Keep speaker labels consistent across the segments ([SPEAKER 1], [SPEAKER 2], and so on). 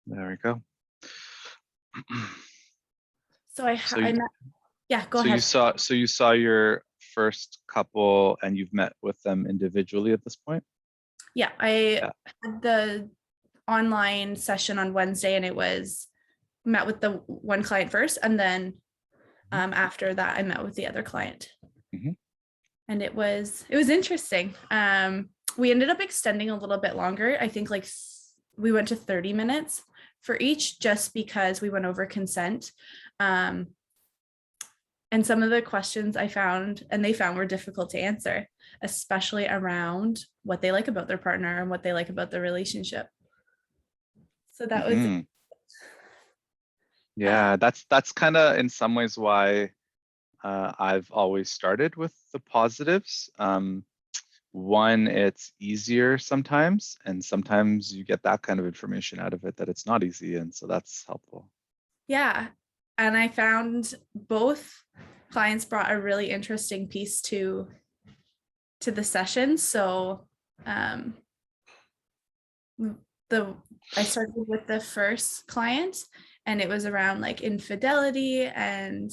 [SPEAKER 1] There we go.
[SPEAKER 2] So I met, yeah, go
[SPEAKER 1] so
[SPEAKER 2] ahead.
[SPEAKER 1] You saw your first couple and you've met with them individually at this point?
[SPEAKER 2] Yeah, I had the online session on Wednesday, and it was met with the one client first, and then after that I met with the other client. And it was interesting. We ended up extending a little bit longer. I think like we went to 30 minutes for each, just because we went over consent. And some of the questions I found and they found were difficult to answer, especially around what they like about their partner and what they like about their relationship. So that was
[SPEAKER 1] yeah, that's kind of in some ways why I've always started with the positives. One, it's easier sometimes, and sometimes you get that kind of information out of it that it's not easy, and so that's helpful.
[SPEAKER 2] Yeah, and I found both clients brought a really interesting piece to the session. So I started with the first client, and it was around like infidelity and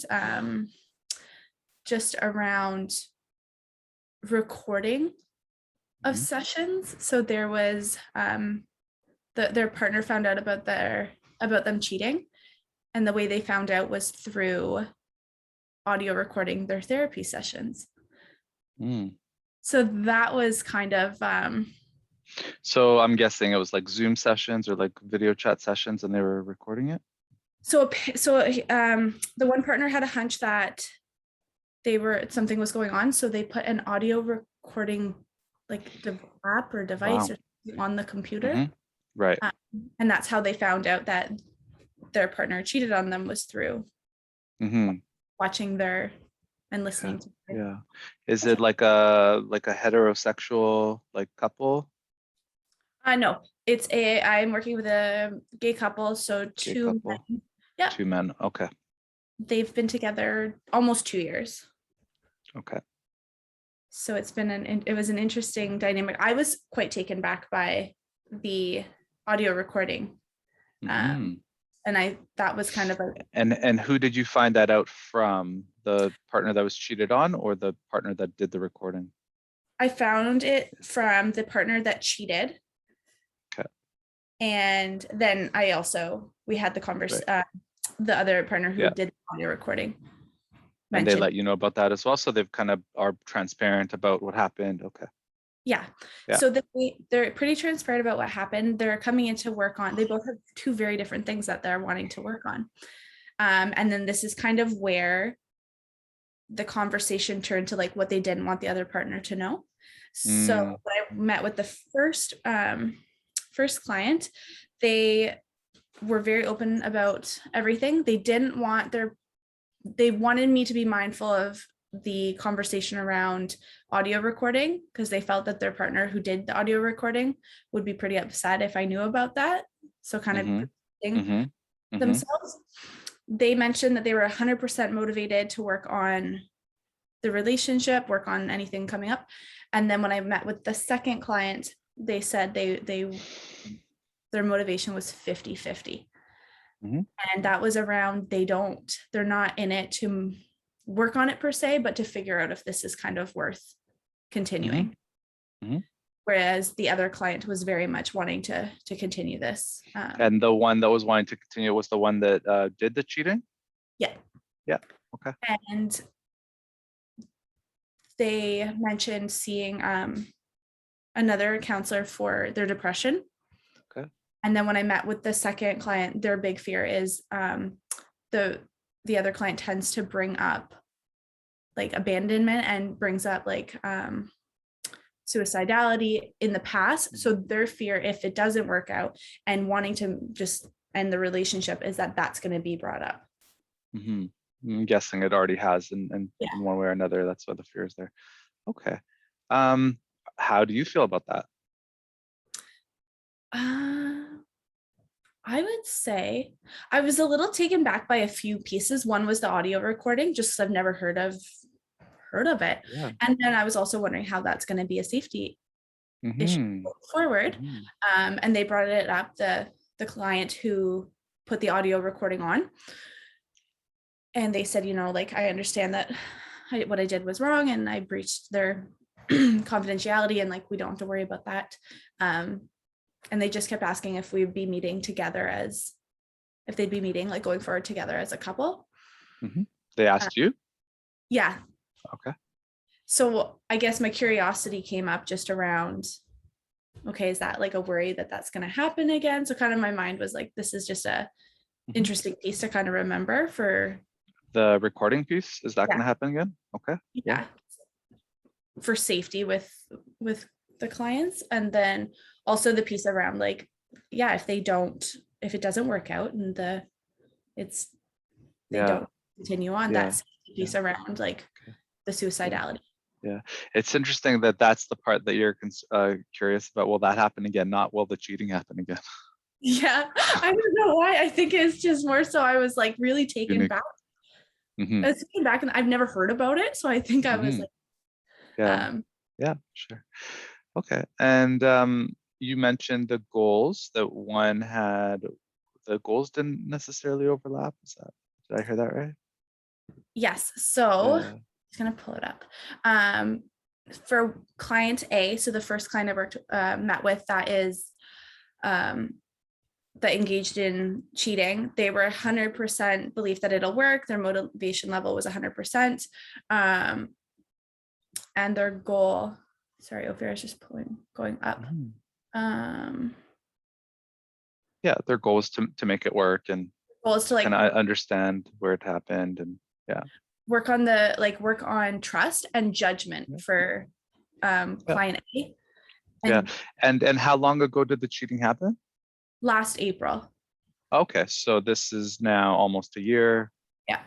[SPEAKER 2] just around recording of sessions. So there was their partner found out about them cheating, and the way they found out was through audio recording their therapy sessions. So that was kind of
[SPEAKER 1] so I'm guessing it was like Zoom sessions or like video chat sessions, and they were recording it.
[SPEAKER 2] So the one partner had a hunch that something was going on, so they put an audio recording, like the app or device or on the computer.
[SPEAKER 1] Right.
[SPEAKER 2] And that's how they found out that their partner cheated on them, was through watching and listening to their.
[SPEAKER 1] Yeah. Is it like a heterosexual like couple?
[SPEAKER 2] No, I'm working with a gay couple, so two men. Yeah.
[SPEAKER 1] 2 men. Okay.
[SPEAKER 2] They've been together almost 2 years.
[SPEAKER 1] Okay.
[SPEAKER 2] So it was an interesting dynamic. I was quite taken back by the audio recording. And that was kind of like.
[SPEAKER 1] And who did you find that out from? The partner that was cheated on, or the partner that did the recording?
[SPEAKER 2] I found it from the partner that cheated.
[SPEAKER 1] Okay.
[SPEAKER 2] And then we had the conversation, the other partner who did the audio recording.
[SPEAKER 1] And they let you know about that as well, so they've kind of are transparent about what happened. Okay.
[SPEAKER 2] Yeah. So they're pretty transparent about what happened. They're coming in to work on. They both have two very different things that they're wanting to work on. And then this is kind of where the conversation turned to like what they didn't want the other partner to know. So when I met with the first client, they were very open about everything. They wanted me to be mindful of the conversation around audio recording, because they felt that their partner who did the audio recording would be pretty upset if I knew about that. So kind of protecting themselves. They mentioned that they were 100% motivated to work on the relationship, work on anything coming up. And then when I met with the second client, they said their motivation was 50-50. And that was around they're not in it to work on it per se, but to figure out if this is kind of worth continuing. Whereas the other client was very much wanting to continue this.
[SPEAKER 1] And the one that was wanting to continue was the one that did the cheating?
[SPEAKER 2] Yeah.
[SPEAKER 1] Yeah. Okay.
[SPEAKER 2] And they mentioned seeing another counselor for their depression.
[SPEAKER 1] Okay.
[SPEAKER 2] And then when I met with the second client, their big fear is the other client tends to bring up like abandonment and brings up like suicidality in the past. So their fear, if it doesn't work out and wanting to just end the relationship, is that that's going to be brought up.
[SPEAKER 1] I'm guessing it already has, and in one way or another, that's why the fear is there. Okay. How do you feel about that?
[SPEAKER 2] I would say I was a little taken back by a few pieces. One was the audio recording, just because I've never heard of it. Yeah. And then I was also wondering how that's going to be a safety issue forward. And they brought it up, the the client who put the audio recording on. And they said, like, I understand that what I did was wrong and I breached their confidentiality, and like, we don't have to worry about that. And they just kept asking if we'd be meeting together if they'd be meeting, like, going forward together as a couple.
[SPEAKER 1] Mm-hmm. They asked you?
[SPEAKER 2] Yeah.
[SPEAKER 1] Okay.
[SPEAKER 2] So I guess my curiosity came up just around, okay, is that like a worry that that's going to happen again? So kind of my mind was like, this is just a interesting piece to kind of remember for
[SPEAKER 1] the recording piece. Is that going to happen again? Okay.
[SPEAKER 2] Yeah. For safety with the clients. And then also the piece around like, yeah, if it doesn't work out and they don't continue on, that piece around like the suicidality.
[SPEAKER 1] Yeah, it's interesting that that's the part that you're curious about. Will that happen again? Not will the cheating happen again?
[SPEAKER 2] Yeah, I don't know why. I think it's just more so I was like really taken back.
[SPEAKER 1] Mm-hmm.
[SPEAKER 2] I was taken back and I've never heard about it. So I think I was like,
[SPEAKER 1] yeah, sure. Okay. And you mentioned the goals that one had. The goals didn't necessarily overlap. Did I hear that right?
[SPEAKER 2] Yes. So I'm just gonna pull it up. For client A, so the first client I worked met with that engaged in cheating, they were 100% belief that it'll work. Their motivation level was 100%. And their goal, sorry, Ofir is just going up.
[SPEAKER 1] Yeah, their goal is to make it work and
[SPEAKER 2] goal is to like
[SPEAKER 1] kind of understand where it happened and
[SPEAKER 2] work on trust and judgment for client A.
[SPEAKER 1] And how long ago did the cheating happen?
[SPEAKER 2] Last April.
[SPEAKER 1] Okay, so this is now almost a year.
[SPEAKER 2] Yeah.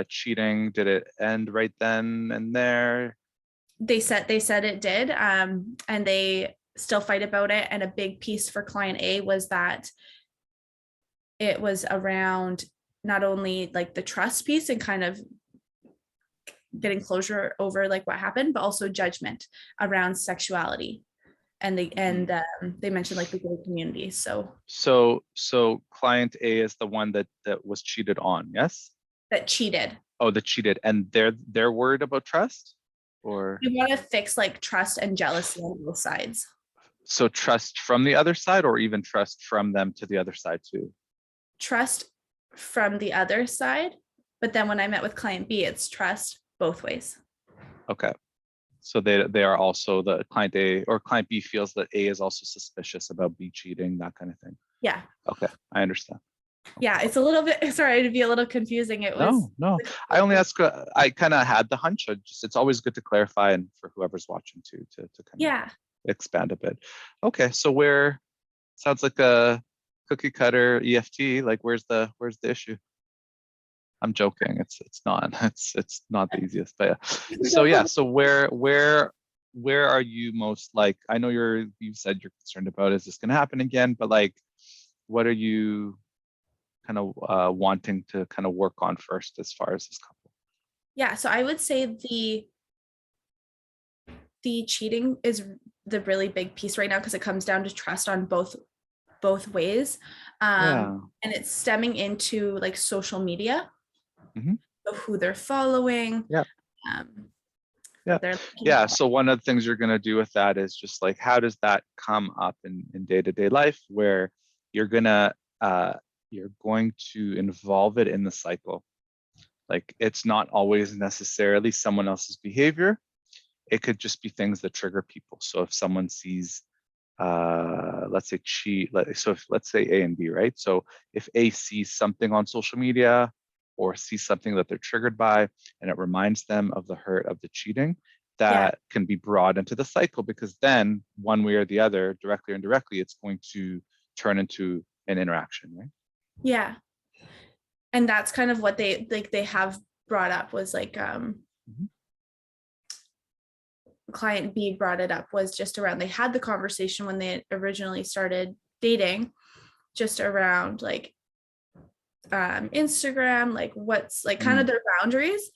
[SPEAKER 1] Cheating, did it end right then and there?
[SPEAKER 2] They said it did, and they still fight about it. And a big piece for client A was that it was around not only like the trust piece and kind of getting closure over like what happened, but also judgment around sexuality. And they mentioned like the gay community. So
[SPEAKER 1] client A is the one that was cheated on, yes?
[SPEAKER 2] That cheated.
[SPEAKER 1] Oh, that cheated, and they're worried about trust, or
[SPEAKER 2] you want to fix like trust and jealousy on both sides.
[SPEAKER 1] So trust from the other side, or even trust from them to the other side too?
[SPEAKER 2] Trust from the other side, but then when I met with client B, it's trust both ways.
[SPEAKER 1] Okay. So they are also, the client A or client B feels that A is also suspicious about B cheating, that kind of thing.
[SPEAKER 2] Yeah.
[SPEAKER 1] Okay, I understand.
[SPEAKER 2] Yeah, it's a little bit, sorry to be a little confusing. It was
[SPEAKER 1] no. I only ask. I kind of had the hunch. It's always good to clarify, and for whoever's watching too, to kind of expand a bit. Okay, so where sounds like a cookie cutter EFT. Like where's the issue? I'm joking. It's not. It's not the easiest. But yeah. So where are you most like? I know you said you're concerned about, is this going to happen again? But like, what are you kind of wanting to kind of work on first as far as this couple?
[SPEAKER 2] Yeah. So I would say the cheating is the really big piece right now, because it comes down to trust on both ways. And it's stemming into like social media.
[SPEAKER 1] Mm-hmm.
[SPEAKER 2] So who they're following.
[SPEAKER 1] So one of the things you're going to do with that is just like, how does that come up in day-to-day life, where you're going to involve it in the cycle. Like it's not always necessarily someone else's behavior. It could just be things that trigger people. So if someone sees, let's say let's say A and B, right? So if A sees something on social media or sees something that they're triggered by, and it reminds them of the hurt of the cheating, that can be brought into the cycle, because then one way or the other, directly or indirectly, it's going to turn into an interaction, right?
[SPEAKER 2] Yeah. And that's kind of what they have brought up, was like client B brought it up, was just around, they had the conversation when they originally started dating, just around like Instagram, like what's like kind of their boundaries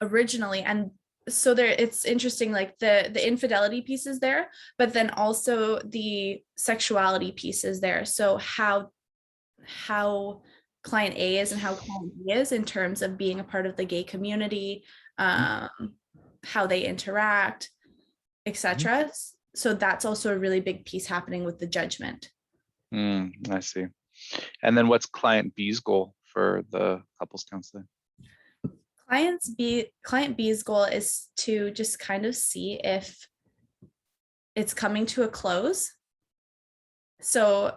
[SPEAKER 2] originally. And so there, it's interesting, like the infidelity piece is there, but then also the sexuality piece is there. So how client A is and how client B is in terms of being a part of the gay community, how they interact, etc. So that's also a really big piece happening with the judgment.
[SPEAKER 1] I see. And then what's client B's goal for the couples counseling?
[SPEAKER 2] Client B's goal is to just kind of see if it's coming to a close. So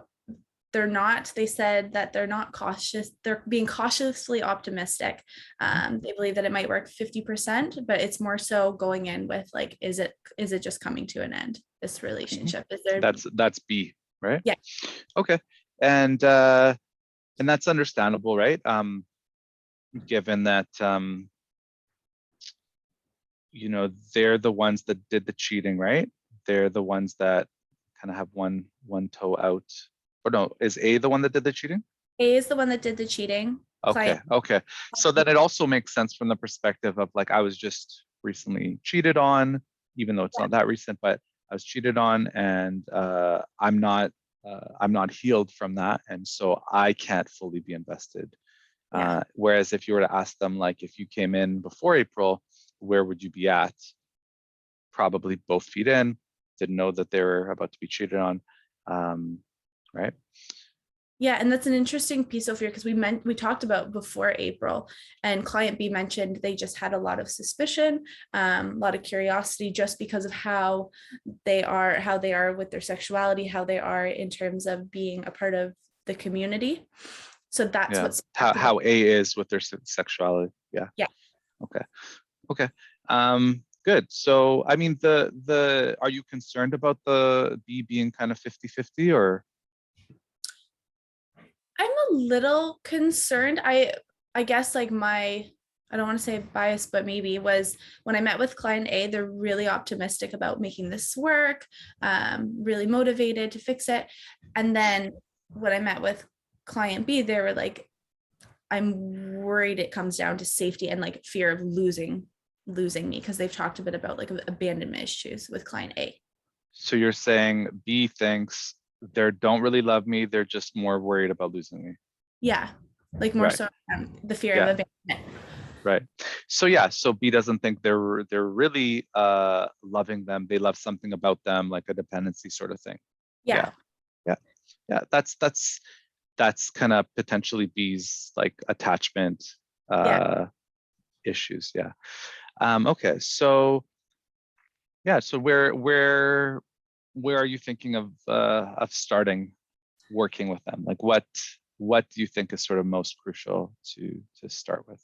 [SPEAKER 2] they said that they're not cautious, they're being cautiously optimistic. They believe that it might work 50%, but it's more so going in with like, is it just coming to an end, this relationship? Is there
[SPEAKER 1] That's B, right?
[SPEAKER 2] Yeah.
[SPEAKER 1] Okay. And that's understandable, right? Given that they're the ones that did the cheating, right? They're the ones that kind of have one toe out. Or no, is A the one that did the cheating?
[SPEAKER 2] A is the one that did the cheating.
[SPEAKER 1] Okay. So then it also makes sense from the perspective of like, I was just recently cheated on, even though it's not that recent, but I was cheated on, and I'm not healed from that, and so I can't fully be invested. Whereas if you were to ask them, like, if you came in before April, where would you be at? Probably both feet in, didn't know that they were about to be cheated on, right?
[SPEAKER 2] Yeah, and that's an interesting piece over here, because we talked about before April, and client B mentioned they just had a lot of suspicion, a lot of curiosity, just because of how they are with their sexuality, how they are in terms of being a part of the community. So that's what's
[SPEAKER 1] how A is with their sexuality. Yeah. Okay. Good. So I mean, are you concerned about the B being kind of 50-50, or?
[SPEAKER 2] I'm a little concerned. I guess like I don't want to say bias, but maybe was when I met with client A, they're really optimistic about making this work, really motivated to fix it. And then when I met with client B, they were like, I'm worried it comes down to safety and like fear of losing me, because they've talked a bit about like abandonment issues with client A.
[SPEAKER 1] So you're saying B thinks they don't really love me, they're just more worried about losing me.
[SPEAKER 2] Yeah, like more so the fear of abandonment.
[SPEAKER 1] Right. So so B doesn't think they're really loving them. They love something about them, like a dependency sort of thing. Yeah. That's kind of potentially B's like attachment issues. Yeah. Okay. So so where are you thinking of starting working with them? Like what do you think is sort of most crucial to start with?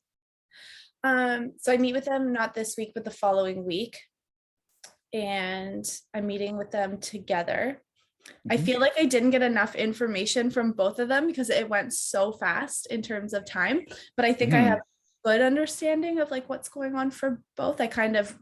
[SPEAKER 2] So I meet with them not this week, but the following week. And I'm meeting with them together. I feel like I didn't get enough information from both of them because it went so fast in terms of time. But I think I have a good understanding of like what's going on for both. I kind of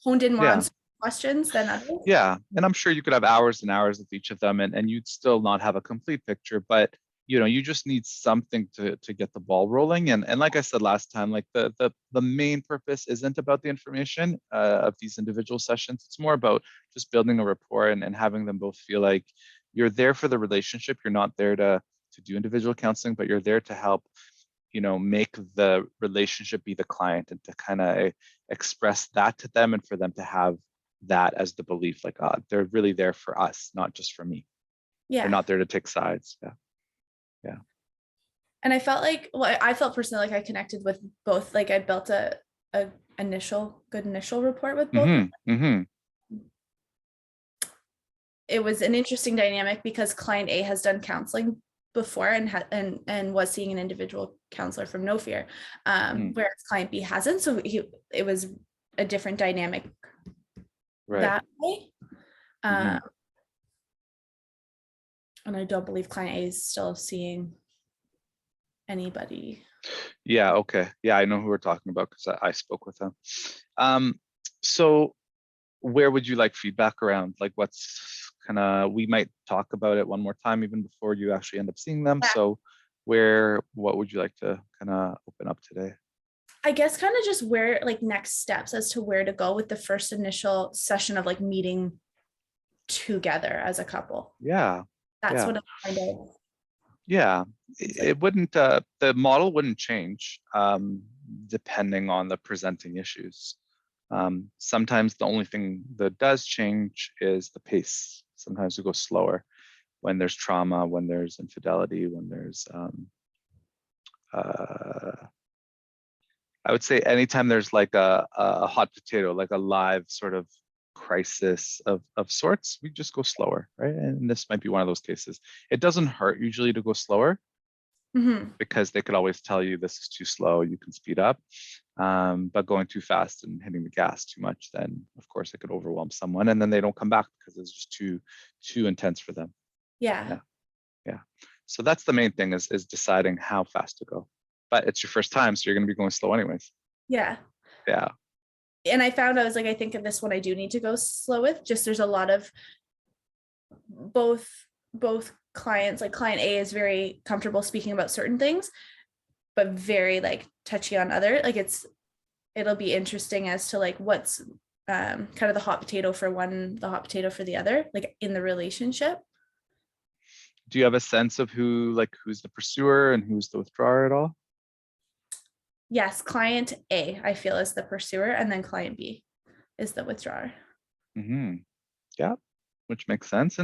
[SPEAKER 2] honed in more on questions than others.
[SPEAKER 1] Yeah. And I'm sure you could have hours and hours with each of them, and you'd still not have a complete picture, but you just need something to get the ball rolling. And like I said last time, like the main purpose isn't about the information of these individual sessions. It's more about just building a rapport and having them both feel like you're there for the relationship. You're not there to do individual counseling, but you're there to help make the relationship be the client, and to kind of express that to them, and for them to have that as the belief, like, they're really there for us, not just for me. They're not there to take sides. Yeah.
[SPEAKER 2] And I felt like, I felt personally like I connected with both. Like I built a good initial rapport with both. It was an interesting dynamic because client A has done counseling before and was seeing an individual counselor from Ofir, whereas client B hasn't. So it was a different dynamic that way. And I don't believe client A is still seeing anybody.
[SPEAKER 1] Yeah. Okay. Yeah, I know who we're talking about because I spoke with them. So where would you like feedback around? Like what's we might talk about it one more time even before you actually end up seeing them. So what would you like to kind of open up today?
[SPEAKER 2] I guess kind of just where, like, next steps as to where to go with the first initial session of like meeting together as a couple.
[SPEAKER 1] Yeah.
[SPEAKER 2] That's
[SPEAKER 1] Yeah.
[SPEAKER 2] what I kind of.
[SPEAKER 1] Yeah.
[SPEAKER 2] It's
[SPEAKER 1] It wouldn't, the model wouldn't change depending on the presenting issues. Sometimes the only thing that does change is the pace. Sometimes we go slower when there's trauma, when there's infidelity, when there's, I would say anytime there's like a hot potato, like a live sort of crisis of sorts, we just go slower, right? And this might be one of those cases. It doesn't hurt usually to go slower because they could always tell you this is too slow, you can speed up. But going too fast and hitting the gas too much, then of course it could overwhelm someone and then they don't come back because it's just too intense for them.
[SPEAKER 2] Yeah.
[SPEAKER 1] Yeah. So that's the main thing is deciding how fast to go. But it's your first time, so you're going to be going slow anyways.
[SPEAKER 2] Yeah.
[SPEAKER 1] Yeah.
[SPEAKER 2] And I found, I was like, I think in this one I do need to go slow with. Just there's a lot of both clients, like client A is very comfortable speaking about certain things, but very like touchy on other. Like it'll be interesting as to like what's kind of the hot potato for one, the hot potato for the other, like in the relationship.
[SPEAKER 1] Do you have a sense of who's the pursuer and who's the withdrawer at all?
[SPEAKER 2] Yes, client A, I feel, is the pursuer, and then client B is the withdrawer.
[SPEAKER 1] Yeah, which makes sense.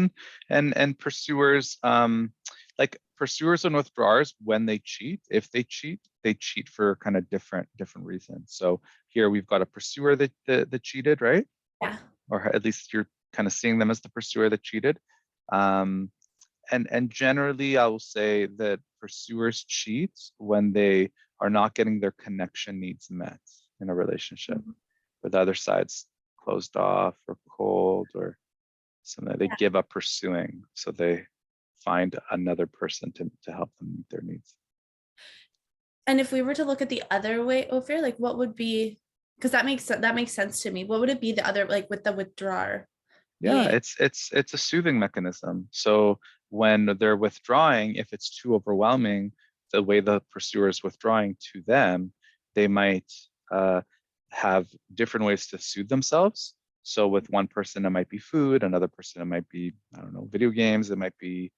[SPEAKER 1] And pursuers, like pursuers and withdrawers, when they cheat, if they cheat for kind of different reasons. So here we've got a pursuer that cheated, right?
[SPEAKER 2] Yeah.
[SPEAKER 1] Or at least you're kind of seeing them as the pursuer that cheated. And generally, I will say that pursuers cheat when they are not getting their connection needs met in a relationship, where the other side's closed off or cold or something. They give up pursuing, so they find another person to help them meet their needs.
[SPEAKER 2] And if we were to look at the other way, Ofir, like what would be, because that makes sense to me. What would it be the other, like with the withdrawer?
[SPEAKER 1] Yeah, it's a soothing mechanism. So when they're withdrawing, if it's too overwhelming, the way the pursuer is withdrawing to them, they might have different ways to soothe themselves. So with one person, it might be food. Another person, it might be, I don't know, video games. It might be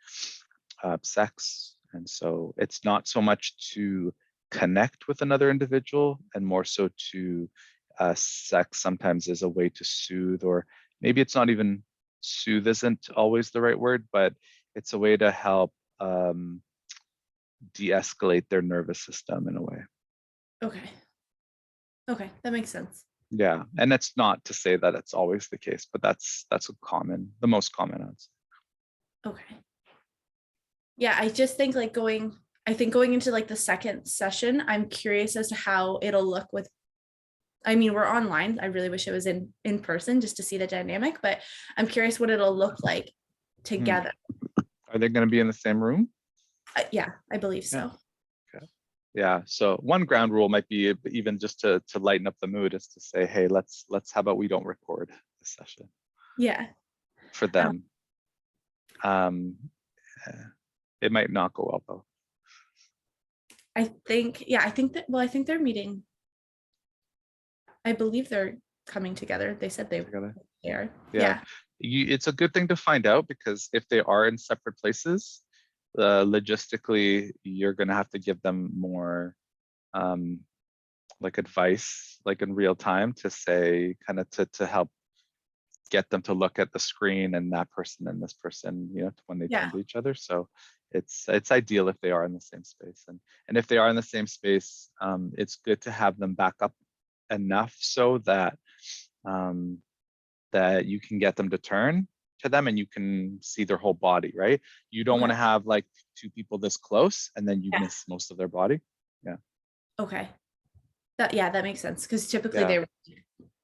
[SPEAKER 1] sex. And so it's not so much to connect with another individual and more so to sex sometimes is a way to soothe, or maybe it's not even soothe isn't always the right word, but it's a way to help de-escalate their nervous system in a way.
[SPEAKER 2] Okay, that makes sense.
[SPEAKER 1] Yeah, and it's not to say that it's always the case, but that's the most common answer.
[SPEAKER 2] Okay. Yeah, I just think like going into like the second session, I'm curious as to how it'll look with, I mean, we're online. I really wish it was in person just to see the dynamic, but I'm curious what it'll look like together.
[SPEAKER 1] Are they going to be in the same room?
[SPEAKER 2] Yeah, I believe so.
[SPEAKER 1] Okay. Yeah. So one ground rule might be even just to lighten up the mood is to say, hey, let's how about we don't record the session?
[SPEAKER 2] Yeah.
[SPEAKER 1] For them. It might not go well though.
[SPEAKER 2] I think they're meeting. I believe they're coming together. They said they are. Yeah.
[SPEAKER 1] It's a good thing to find out, because if they are in separate places, logistically, you're going to have to give them more like advice, like in real time, to say kind of to help get them to look at the screen and that person and this person, when they turn to each other. So it's ideal if they are in the same space, and if they are in the same space, it's good to have them back up enough so that that you can get them to turn to them and you can see their whole body, right? You don't want to have like two people this close and then you miss most of their body. Yeah.
[SPEAKER 2] Okay. That makes sense, because typically they were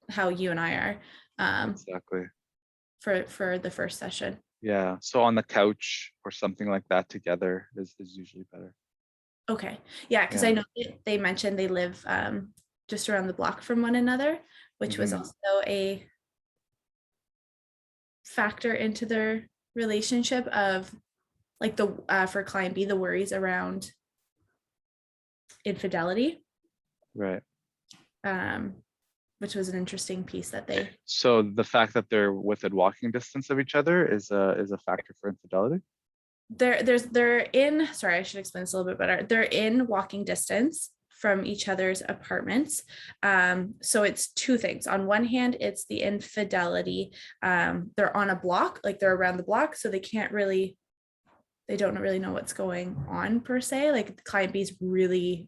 [SPEAKER 2] how you and I are.
[SPEAKER 1] Exactly.
[SPEAKER 2] For the first session.
[SPEAKER 1] Yeah. So on the couch or something like that together is usually better.
[SPEAKER 2] Okay. Yeah, because I know they mentioned they live just around the block from one another, which was also a factor into their relationship of like for client B, the worries around infidelity.
[SPEAKER 1] Right.
[SPEAKER 2] which was an interesting piece that they.
[SPEAKER 1] So the fact that they're within walking distance of each other is a factor for infidelity?
[SPEAKER 2] They're in, sorry, I should explain this a little bit better. They're in walking distance from each other's apartments. So it's two things. On one hand, it's the infidelity. They're on a block, like they're around the block, so they don't really know what's going on per se. Like the client B is really,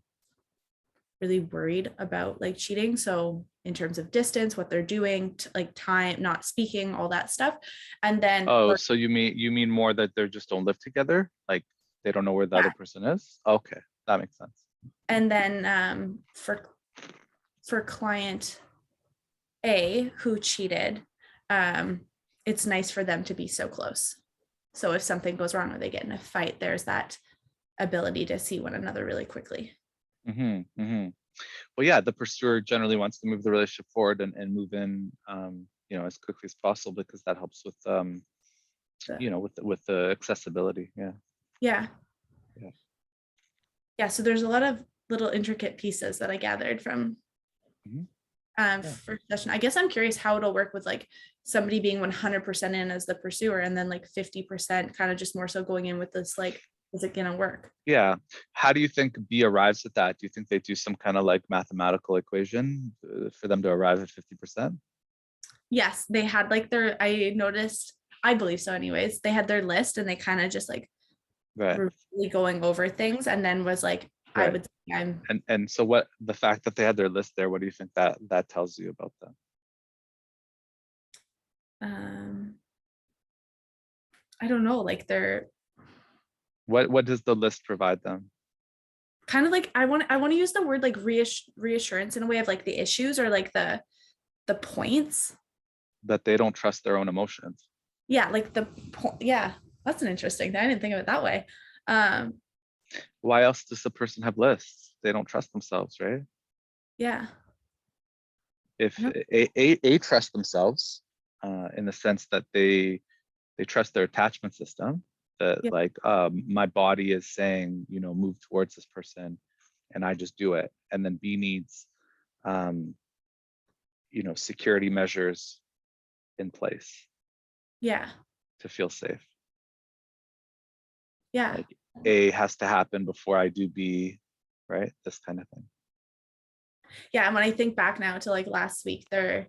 [SPEAKER 2] really worried about like cheating. So in terms of distance, what they're doing, like time, not speaking, all that stuff. And then
[SPEAKER 1] so you mean more that they just don't live together, like they don't know where the other person is? Okay, that makes sense.
[SPEAKER 2] And then for client A who cheated, it's nice for them to be so close. So if something goes wrong or they get in a fight, there's that ability to see one another really quickly.
[SPEAKER 1] Well, yeah, the pursuer generally wants to move the relationship forward and move in, as quickly as possible, because that helps with, with the accessibility.
[SPEAKER 2] Yeah. So there's a lot of little intricate pieces that I gathered from first session. I guess I'm curious how it'll work with like somebody being 100% in as the pursuer and then like 50% kind of just more so going in with this like, is it gonna work?
[SPEAKER 1] Yeah. How do you think B arrives at that? Do you think they do some kind of like mathematical equation for them to arrive at 50%?
[SPEAKER 2] Yes, they had like I noticed, I believe so anyways, they had their list and they kind of just like were really going over things and then was like, I would say I'm.
[SPEAKER 1] And so what, the fact that they had their list there, what do you think that tells you about them?
[SPEAKER 2] I don't know, like they're.
[SPEAKER 1] What does the list provide them?
[SPEAKER 2] Kind of like I want to use the word like reassurance in a way of like the issues or like the points.
[SPEAKER 1] That they don't trust their own emotions.
[SPEAKER 2] Yeah, like the point. Yeah, that's an interesting thing. I didn't think of it that way.
[SPEAKER 1] Why else does the person have lists? They don't trust themselves, right?
[SPEAKER 2] Yeah.
[SPEAKER 1] If a trust themselves, in the sense that they trust their attachment system, that like my body is saying, move towards this person, and I just do it. And then B needs, security measures in place.
[SPEAKER 2] Yeah.
[SPEAKER 1] To feel safe.
[SPEAKER 2] Yeah.
[SPEAKER 1] Like A has to happen before I do B, right? This kind of thing.
[SPEAKER 2] Yeah, and when I think back now to like last week, their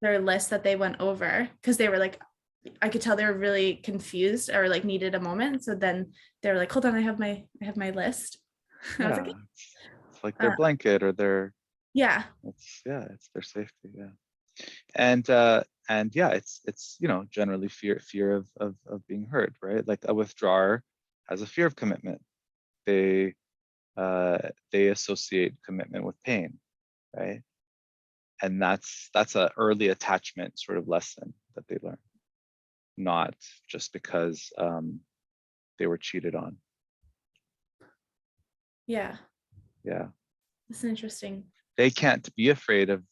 [SPEAKER 2] list that they went over, because they were like, I could tell they were really confused or like needed a moment. So then they were like, hold on, I have my list. I was like,
[SPEAKER 1] it's like their blanket or their it's their safety. And it's generally fear of being hurt, right? Like a withdrawer has a fear of commitment. They associate commitment with pain, right? And that's an early attachment sort of lesson that they learn, not just because they were cheated on.
[SPEAKER 2] Yeah.
[SPEAKER 1] It's
[SPEAKER 2] interesting.
[SPEAKER 1] They can't be afraid of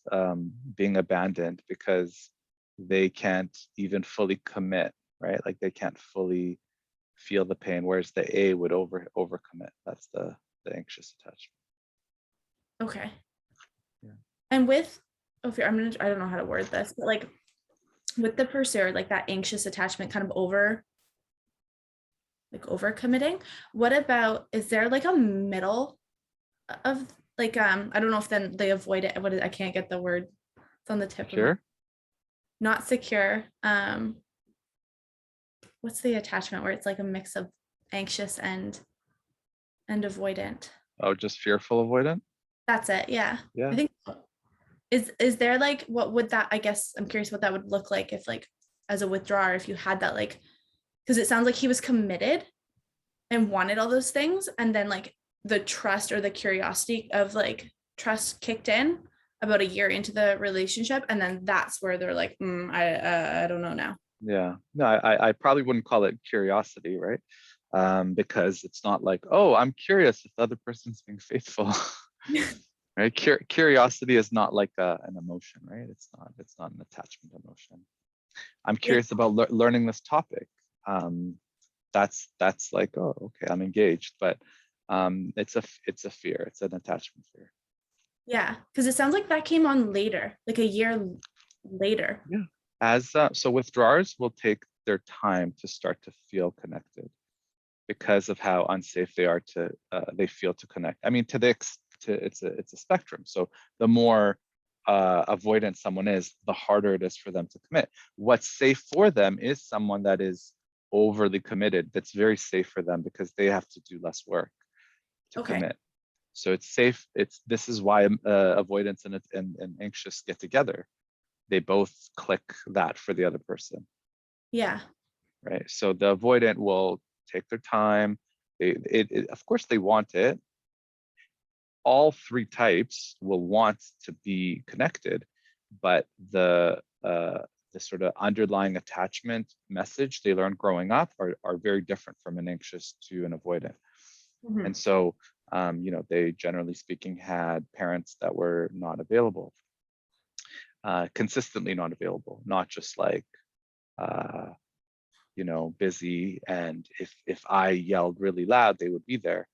[SPEAKER 1] being abandoned because they can't even fully commit, right? Like they can't fully feel the pain, whereas the A would overcommit. That's the anxious attachment.
[SPEAKER 2] Okay. Yeah. And with Ofir, I don't know how to word this, but like with the pursuer, like that anxious attachment kind of overcommitting. What about, is there like a middle of like I don't know if then they avoid it. I can't get the word. It's on the tip
[SPEAKER 1] Secure?
[SPEAKER 2] of my, not secure. What's the attachment where it's like a mix of anxious and avoidant?
[SPEAKER 1] Oh, just fearful avoidant?
[SPEAKER 2] That's it. Yeah. I think is there like, what would that, I guess I'm curious what that would look like if like as a withdrawer, if you had that, like, because it sounds like he was committed and wanted all those things, and then like the trust or the curiosity of like trust kicked in about a year into the relationship, and then that's where they're like, I don't know now.
[SPEAKER 1] Yeah, no, I probably wouldn't call it curiosity, right? Because it's not like, oh, I'm curious if the other person's being faithful. Right? Curiosity is not like an emotion, right? It's not an attachment emotion. I'm curious about learning this topic. That's like, oh, okay, I'm engaged, but it's a fear. It's an attachment fear.
[SPEAKER 2] Yeah, because it sounds like that came on later, like a year later.
[SPEAKER 1] Yeah. As so withdrawers will take their time to start to feel connected because of how unsafe they feel to connect. I mean, it's a spectrum. So the more avoidant someone is, the harder it is for them to commit. What's safe for them is someone that is overly committed. That's very safe for them because they have to do less work to
[SPEAKER 2] Okay.
[SPEAKER 1] commit. So it's safe. This is why avoidance and anxious get together. They both click that for the other person,
[SPEAKER 2] Yeah.
[SPEAKER 1] right? So the avoidant will take their time. Of course, they want it. All three types will want to be connected, but the sort of underlying attachment message they learned growing up are very different from an anxious to an avoidant.
[SPEAKER 2] Mhm.
[SPEAKER 1] And so, they generally speaking had parents that were not available, consistently not available, not just like, uh, busy. And if I yelled really loud, they would be there.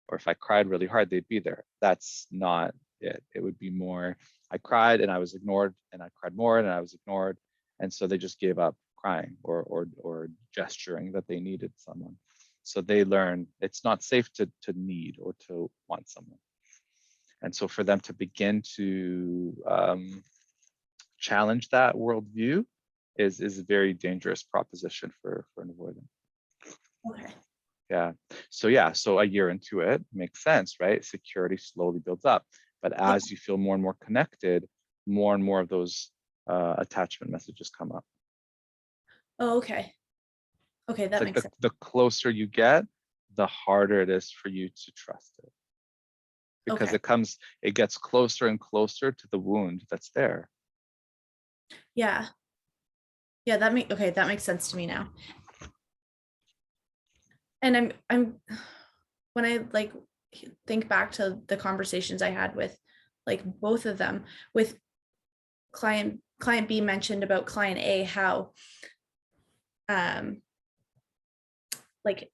[SPEAKER 1] Or if I cried really hard, they'd be there. That's not it. It would be more, I cried and I was ignored, and I cried more and I was ignored. And so they just gave up crying or gesturing that they needed someone. So they learn it's not safe to need or to want someone. And so for them to begin to challenge that worldview is a very dangerous proposition for an avoidant.
[SPEAKER 2] Okay.
[SPEAKER 1] Yeah. So a year into it makes sense, right? Security slowly builds up. But
[SPEAKER 2] Yeah.
[SPEAKER 1] as you feel more and more connected, more and more of those attachment messages come up.
[SPEAKER 2] Oh, okay. Okay,
[SPEAKER 1] It's
[SPEAKER 2] that
[SPEAKER 1] like
[SPEAKER 2] makes sense.
[SPEAKER 1] the closer you get, the harder it is for you to trust it. Because
[SPEAKER 2] Okay.
[SPEAKER 1] it gets closer and closer to the wound that's there.
[SPEAKER 2] Yeah. Yeah, that makes sense to me now. And I'm when I like think back to the conversations I had with like both of them, with client B mentioned about client A, how um like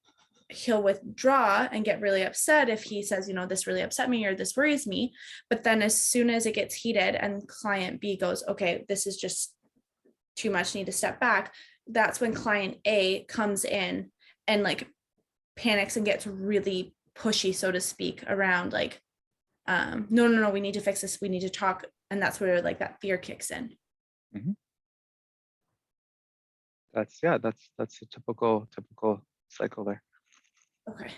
[SPEAKER 2] he'll withdraw and get really upset if he says, this really upset me or this worries me. But then as soon as it gets heated and client B goes, okay, this is just too much, need to step back, that's when client A comes in and like panics and gets really pushy, so to speak, around like, no, we need to fix this, we need to talk. And that's where like that fear kicks in.
[SPEAKER 1] Mm-hmm. That's a typical cycle there.
[SPEAKER 2] Okay.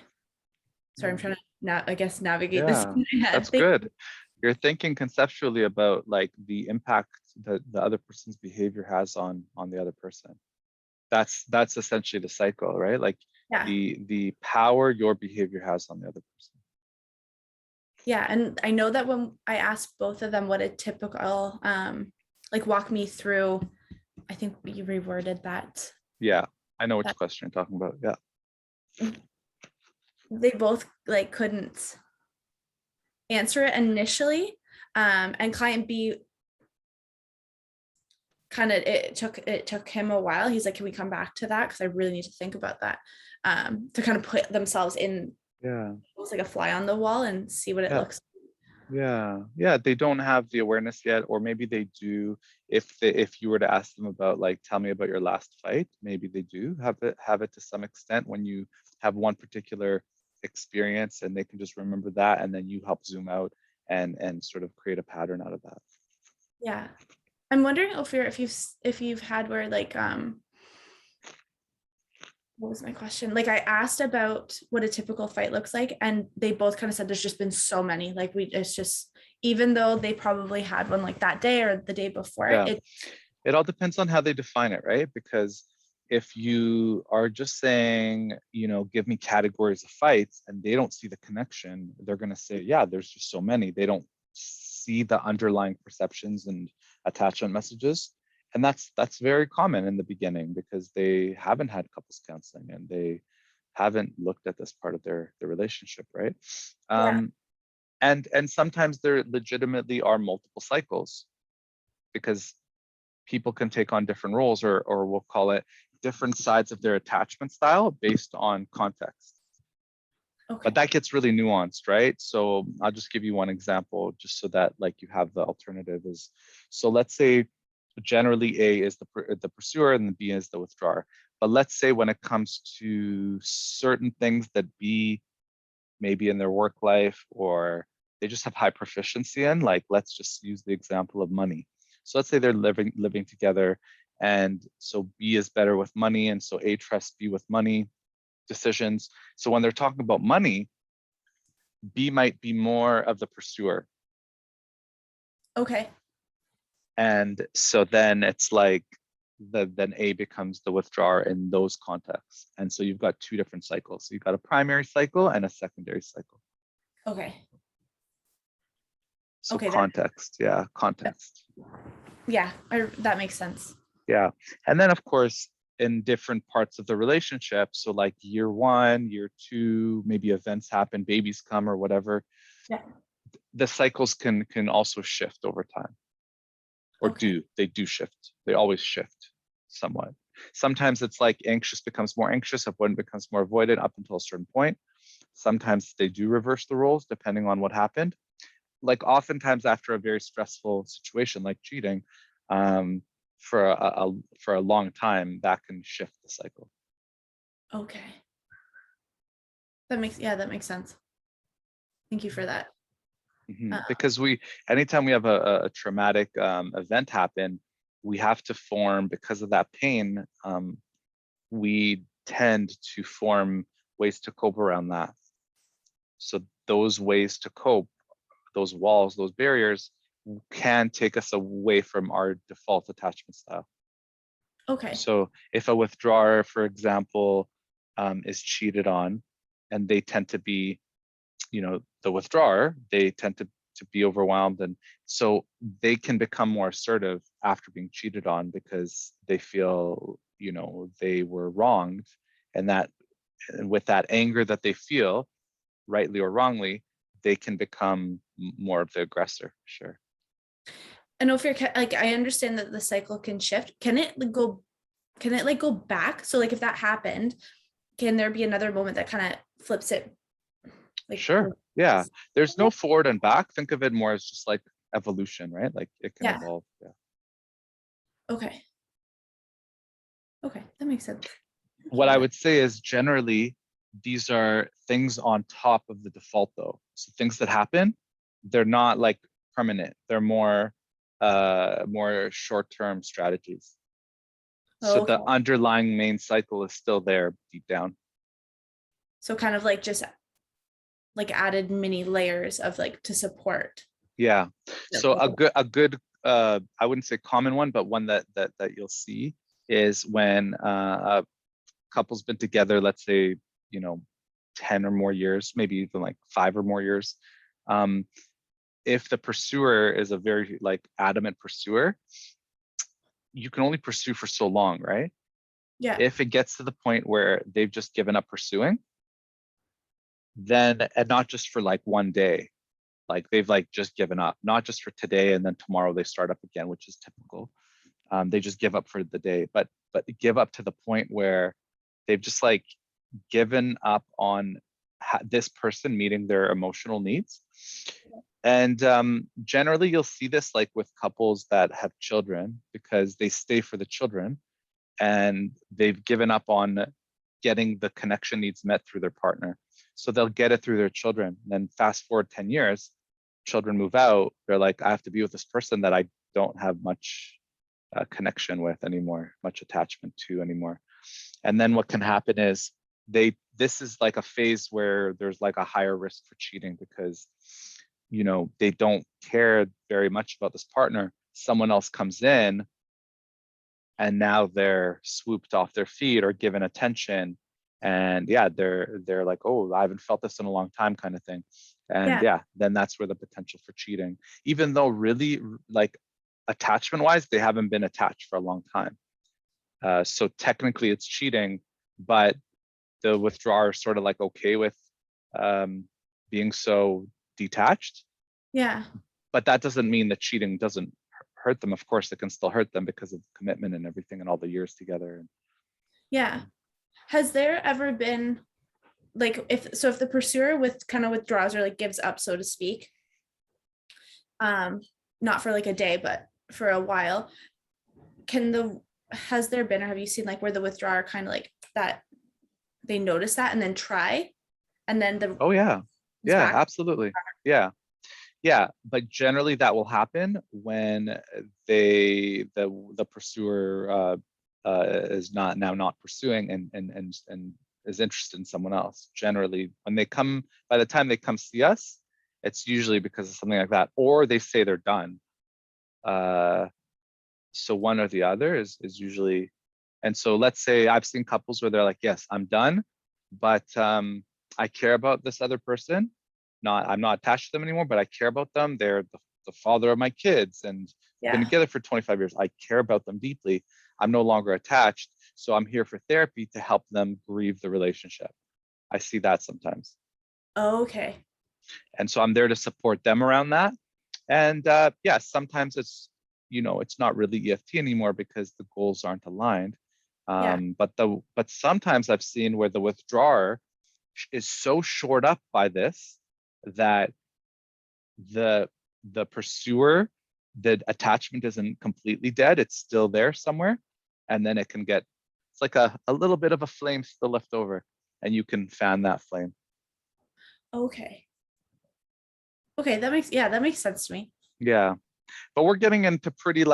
[SPEAKER 2] Sorry, I'm trying to I guess navigate this
[SPEAKER 1] Yeah,
[SPEAKER 2] in my head.
[SPEAKER 1] that's good. You're thinking conceptually about like the impact that the other person's behavior has on the other person. That's essentially the cycle, right? Like
[SPEAKER 2] Yeah.
[SPEAKER 1] the power your behavior has on the other person.
[SPEAKER 2] Yeah. And I know that when I asked both of them what a typical, like walk me through, I think you reworded that.
[SPEAKER 1] Yeah, I know which
[SPEAKER 2] that
[SPEAKER 1] question you're talking about. Yeah.
[SPEAKER 2] they both like couldn't answer it initially. And client B kind of it took him a while. He's like, can we come back to that? Because I really need to think about that. To kind of put themselves in
[SPEAKER 1] Yeah.
[SPEAKER 2] almost like a fly on the wall and see what it
[SPEAKER 1] Yeah.
[SPEAKER 2] looks
[SPEAKER 1] Yeah, they don't have the awareness yet, or maybe they do. If you were to ask them about like, tell me about your last fight, maybe they do have it to some extent when you have one particular experience and they can just remember that, and then you help zoom out and sort of create a pattern out of that.
[SPEAKER 2] Yeah. I'm wondering, Ofir, if you've had where like what was my question? Like I asked about what a typical fight looks like, and they both kind of said there's just been so many. Like it's just, even though they probably had one like that day or the day before,
[SPEAKER 1] Yeah, it all depends on how they define it, right? Because if you are just saying, give me categories of fights, and they don't see the connection, they're going to say, yeah, there's just so many. They don't see the underlying perceptions and attachment messages. And that's very common in the beginning because they haven't had couples counseling and they haven't looked at this part of their relationship, right?
[SPEAKER 2] yeah.
[SPEAKER 1] And sometimes there legitimately are multiple cycles because people can take on different roles, or we'll call it different sides of their attachment style based on context.
[SPEAKER 2] Okay.
[SPEAKER 1] But that gets really nuanced, right? So I'll just give you one example just so that like you have the alternative is, so let's say generally A is the pursuer and the B is the withdrawer. But let's say when it comes to certain things that B maybe in their work life or they just have high proficiency in, like let's just use the example of money. So let's say they're living together, and so B is better with money, and so A trusts B with money decisions. So when they're talking about money, B might be more of the pursuer.
[SPEAKER 2] Okay.
[SPEAKER 1] And so then it's like then A becomes the withdrawer in those contexts. And so you've got two different cycles. So you've got a primary cycle and a secondary cycle.
[SPEAKER 2] Okay.
[SPEAKER 1] So
[SPEAKER 2] Okay,
[SPEAKER 1] context, context.
[SPEAKER 2] Yeah, that makes sense.
[SPEAKER 1] Yeah. And then of course, in different parts of the relationship, so like year 1, year 2, maybe events happen, babies come or whatever.
[SPEAKER 2] Yeah.
[SPEAKER 1] The cycles can also shift over time. Or
[SPEAKER 2] Okay.
[SPEAKER 1] they do shift. They always shift somewhat. Sometimes it's like anxious becomes more anxious, avoidant becomes more avoidant up until a certain point. Sometimes they do reverse the roles depending on what happened. Like oftentimes after a very stressful situation like cheating, for a long time, that can shift the cycle.
[SPEAKER 2] Okay. That makes sense. Thank you for that.
[SPEAKER 1] Because anytime we have a traumatic event happen, we have to form, because of that pain, we tend to form ways to cope around that. So those ways to cope, those walls, those barriers can take us away from our default attachment style.
[SPEAKER 2] Okay.
[SPEAKER 1] So if a withdrawer, for example, is cheated on, and they tend to be, the withdrawer, they tend to be overwhelmed, and so they can become more assertive after being cheated on because they feel they were wronged, and with that anger that they feel, rightly or wrongly, they can become more of the aggressor. Sure.
[SPEAKER 2] And Ofir, like I understand that the cycle can shift. Can it go back? So like if that happened, can there be another moment that kind of flips it? Like,
[SPEAKER 1] sure. Yeah. There's no forward and back. Think of it more as just like evolution, right? Like it can evolve. Yeah.
[SPEAKER 2] Okay. Okay, that makes sense.
[SPEAKER 1] What I would say is generally these are things on top of the default though. So things that happen, they're not like permanent. They're more short-term strategies. So
[SPEAKER 2] Okay.
[SPEAKER 1] the underlying main cycle is still there deep down.
[SPEAKER 2] So kind of like just like added mini layers of like to support.
[SPEAKER 1] Yeah. So a good I wouldn't say common one, but one that you'll see is when a couple's been together, let's say, 10 or more years, maybe even like 5 or more years. If the pursuer is a very like adamant pursuer, you can only pursue for so long, right?
[SPEAKER 2] Yeah.
[SPEAKER 1] If it gets to the point where they've just given up pursuing, then, and not just for like one day, like they've like just given up, not just for today and then tomorrow they start up again, which is typical. They just give up for the day, but give up to the point where they've just like given up on this person meeting their emotional needs. And generally you'll see this like with couples that have children, because they stay for the children and they've given up on getting the connection needs met through their partner. So they'll get it through their children. Then fast forward 10 years, children move out. They're like, I have to be with this person that I don't have much connection with anymore, much attachment to anymore. And then what can happen is this is like a phase where there's like a higher risk for cheating because, they don't care very much about this partner. Someone else comes in and now they're swooped off their feet or given attention. And yeah, they're like, oh, I haven't felt this in a long time kind of thing. And then that's where the potential for cheating, even though really like attachment wise, they haven't been attached for a long time. So technically it's cheating, but the withdrawer is sort of like okay with being so detached.
[SPEAKER 2] Yeah.
[SPEAKER 1] But that doesn't mean that cheating doesn't hurt them. Of course, it can still hurt them because of commitment and everything and all the years together.
[SPEAKER 2] Yeah. Has there ever been like if the pursuer withdraws or like gives up, so to speak, not for like a day, but for a while, has there been, or have you seen like where the withdrawer kind of like that they notice that and then try, and then
[SPEAKER 1] Oh yeah. Yeah,
[SPEAKER 2] back?
[SPEAKER 1] absolutely. Yeah. Yeah, but generally that will happen when the pursuer is not pursuing and is interested in someone else. Generally, by the time they come see us, it's usually because of something like that, or they say they're done. So one or the other is usually, and so let's say I've seen couples where they're like, yes, I'm done, but I care about this other person. I'm not attached to them anymore, but I care about them. They're the father of my kids, and we've been together for 25 years. I care about them deeply. I'm no longer attached, so I'm here for therapy to help them grieve the relationship. I see that sometimes.
[SPEAKER 2] Okay.
[SPEAKER 1] And so I'm there to support them around that. And yeah, sometimes it's not really EFT anymore because the goals aren't aligned. But sometimes I've seen where the withdrawer is so shored up by this that the pursuer, the attachment isn't completely dead, it's still there somewhere, and then it's like a little bit of a flame still left over, and you can fan that flame.
[SPEAKER 2] Okay, that makes sense to me.
[SPEAKER 1] Yeah, but we're getting into pretty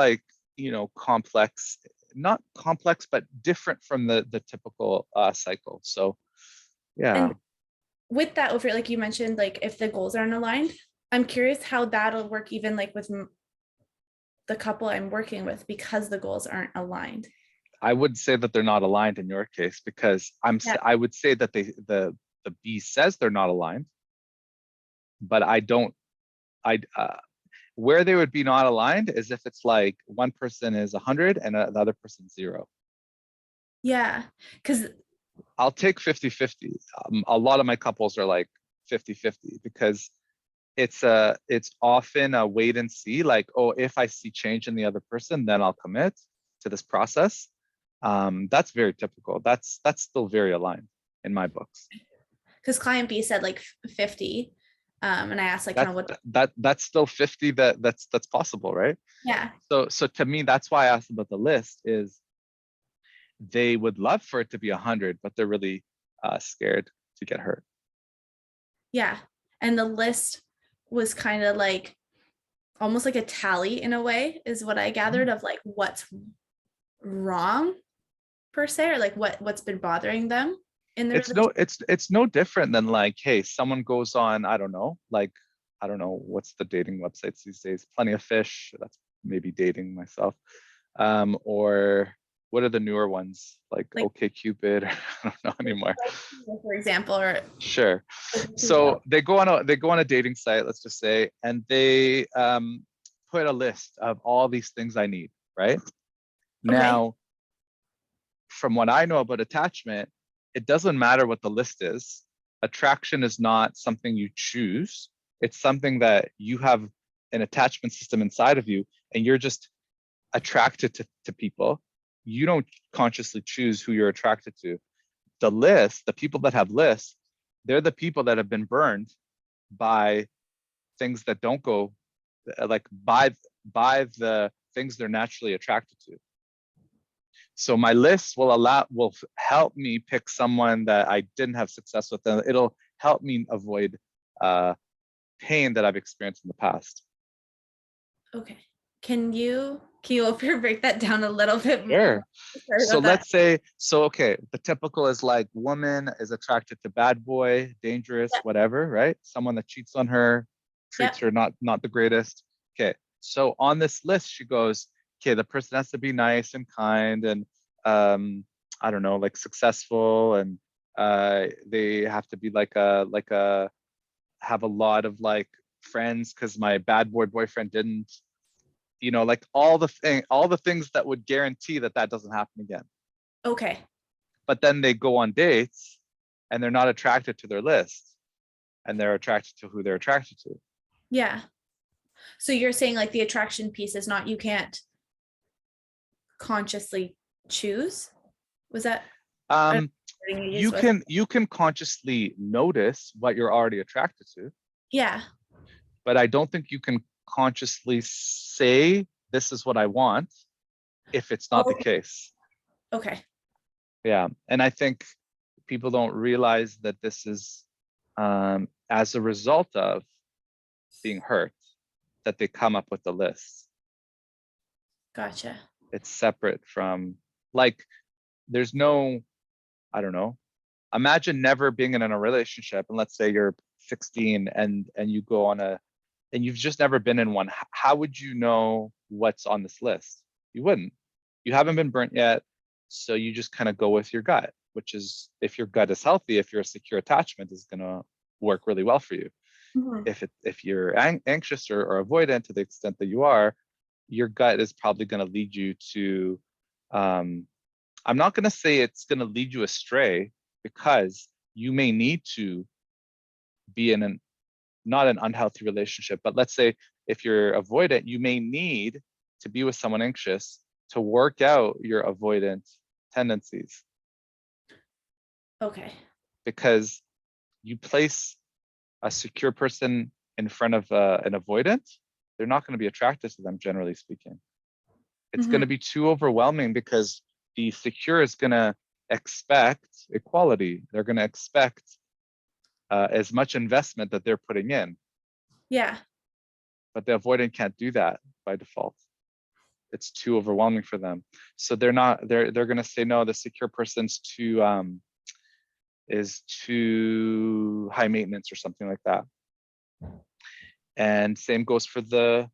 [SPEAKER 1] complex, not complex, but different from the typical cycle. So yeah.
[SPEAKER 2] And with that, over like you mentioned, like if the goals aren't aligned, I'm curious how that'll work even like with the couple I'm working with, because the goals aren't aligned.
[SPEAKER 1] I would say that they're not aligned in your case, because I would say that the B says they're not aligned, but where they would be not aligned is if it's like one person is 100 and the other person's 0.
[SPEAKER 2] Yeah, because
[SPEAKER 1] I'll take 50-50. A lot of my couples are like 50-50 because it's often a wait and see, like, oh, if I see change in the other person, then I'll commit to this process. That's very typical. That's still very aligned in my books.
[SPEAKER 2] Because client B said like 50. And I asked like kind of what
[SPEAKER 1] that's still 50, that's possible, right?
[SPEAKER 2] Yeah.
[SPEAKER 1] So to me, that's why I asked about the list, is they would love for it to be 100, but they're really scared to get hurt.
[SPEAKER 2] Yeah. And the list was kind of like almost like a tally in a way, is what I gathered, of like what's wrong per se, or like what's been bothering them in the
[SPEAKER 1] it's no different than like, hey, someone goes on, I don't know what's the dating websites these days, Plenty of Fish, that's maybe dating myself, or what are the newer ones, like OkCupid, I don't know anymore,
[SPEAKER 2] for example, or
[SPEAKER 1] sure. So they go on a dating site, let's just say, and they put a list of all these things I need, right? Now, from what I know about attachment, it doesn't matter what the list is. Attraction is not something you choose. It's something that you have an attachment system inside of you, and you're just attracted to people. You don't consciously choose who you're attracted to. The people that have lists, they're the people that have been burned by things that don't go, like by the things they're naturally attracted to. So my list will help me pick someone that I didn't have success with, and it'll help me avoid pain that I've experienced in the past.
[SPEAKER 2] Okay. Can you break that down a little bit
[SPEAKER 1] more?
[SPEAKER 2] Sure.
[SPEAKER 1] So let's say, okay, the typical is like, woman is attracted to bad boy, dangerous, whatever, right? Someone that cheats on her, treats her not the greatest. Okay, so on this list, she goes, okay, the person has to be nice and kind and I don't know, like successful, and they have to be have a lot of like friends because my bad boy boyfriend didn't, like all the things that would guarantee that doesn't happen again.
[SPEAKER 2] Okay.
[SPEAKER 1] But then they go on dates and they're not attracted to their list, and they're attracted to who they're attracted to.
[SPEAKER 2] Yeah. So you're saying like the attraction piece is not, you can't consciously choose? Was that?
[SPEAKER 1] you can consciously notice what you're already attracted to,
[SPEAKER 2] Yeah.
[SPEAKER 1] but I don't think you can consciously say this is what I want if it's not the case.
[SPEAKER 2] Okay.
[SPEAKER 1] Yeah, and I think people don't realize that this is as a result of being hurt that they come up with the list.
[SPEAKER 2] Gotcha.
[SPEAKER 1] It's separate from, like, there's no, I don't know, imagine never being in a relationship, and let's say you're 16 and you go on and you've just never been in one. How would you know what's on this list? You wouldn't. You haven't been burnt yet, so you just kind of go with your gut, which is, if your gut is healthy, if you're a secure attachment, is going to work really well for you. If you're anxious or avoidant, to the extent that you are, your gut is probably going to lead you to, I'm not going to say it's going to lead you astray, because you may need to be in not an unhealthy relationship, but let's say if you're avoidant, you may need to be with someone anxious to work out your avoidant tendencies.
[SPEAKER 2] Okay.
[SPEAKER 1] Because you place a secure person in front of an avoidant, they're not going to be attracted to them, generally speaking. It's going to be too overwhelming, because the secure is going to expect equality. They're going to expect as much investment that they're putting in.
[SPEAKER 2] Yeah.
[SPEAKER 1] But the avoidant can't do that by default. It's too overwhelming for them. So they're going to say, no, the secure person's is too high maintenance or something like that. And same goes for the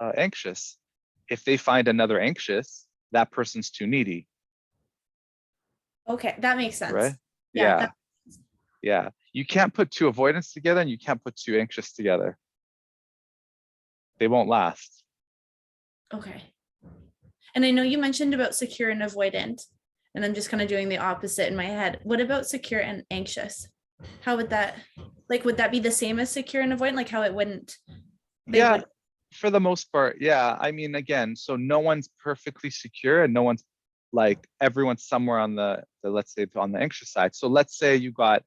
[SPEAKER 1] anxious. If they find another anxious, that person's too needy.
[SPEAKER 2] Okay, that makes sense.
[SPEAKER 1] Right?
[SPEAKER 2] Yeah.
[SPEAKER 1] Yeah. You can't put two avoidants together, and you can't put two anxious together. They won't last.
[SPEAKER 2] Okay. And I know you mentioned about secure and avoidant, and I'm just kind of doing the opposite in my head. What about secure and anxious? How would that, like, would that be the same as secure and avoidant? Like how it wouldn't?
[SPEAKER 1] Yeah, for the most part. Yeah. I mean, again, so no one's perfectly secure, and no one's, like, everyone's somewhere on the let's say on the anxious side. So let's say you got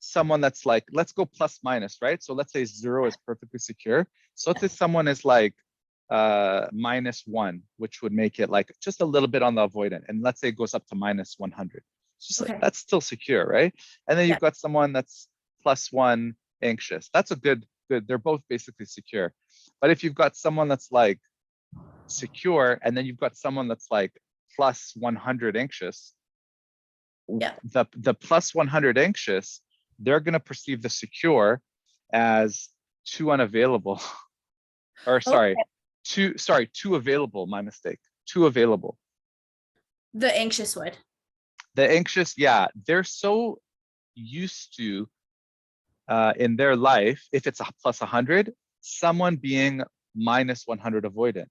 [SPEAKER 1] someone that's like, let's go plus minus, right? So let's say 0 is perfectly secure. So let's say someone is like -1, which would make it like just a little bit on the avoidant, and let's say it goes up to -100. So that's still secure, right? And then you've got someone that's +1 anxious. That's a good, they're both basically secure. But if you've got someone that's like secure, and then you've got someone that's like +100 anxious, the +100 anxious, they're going to perceive the secure as too unavailable. Or too available, my mistake. Too available.
[SPEAKER 2] The anxious would.
[SPEAKER 1] The anxious, yeah, they're so used to in their life, if it's a +100, someone being -100 avoidant.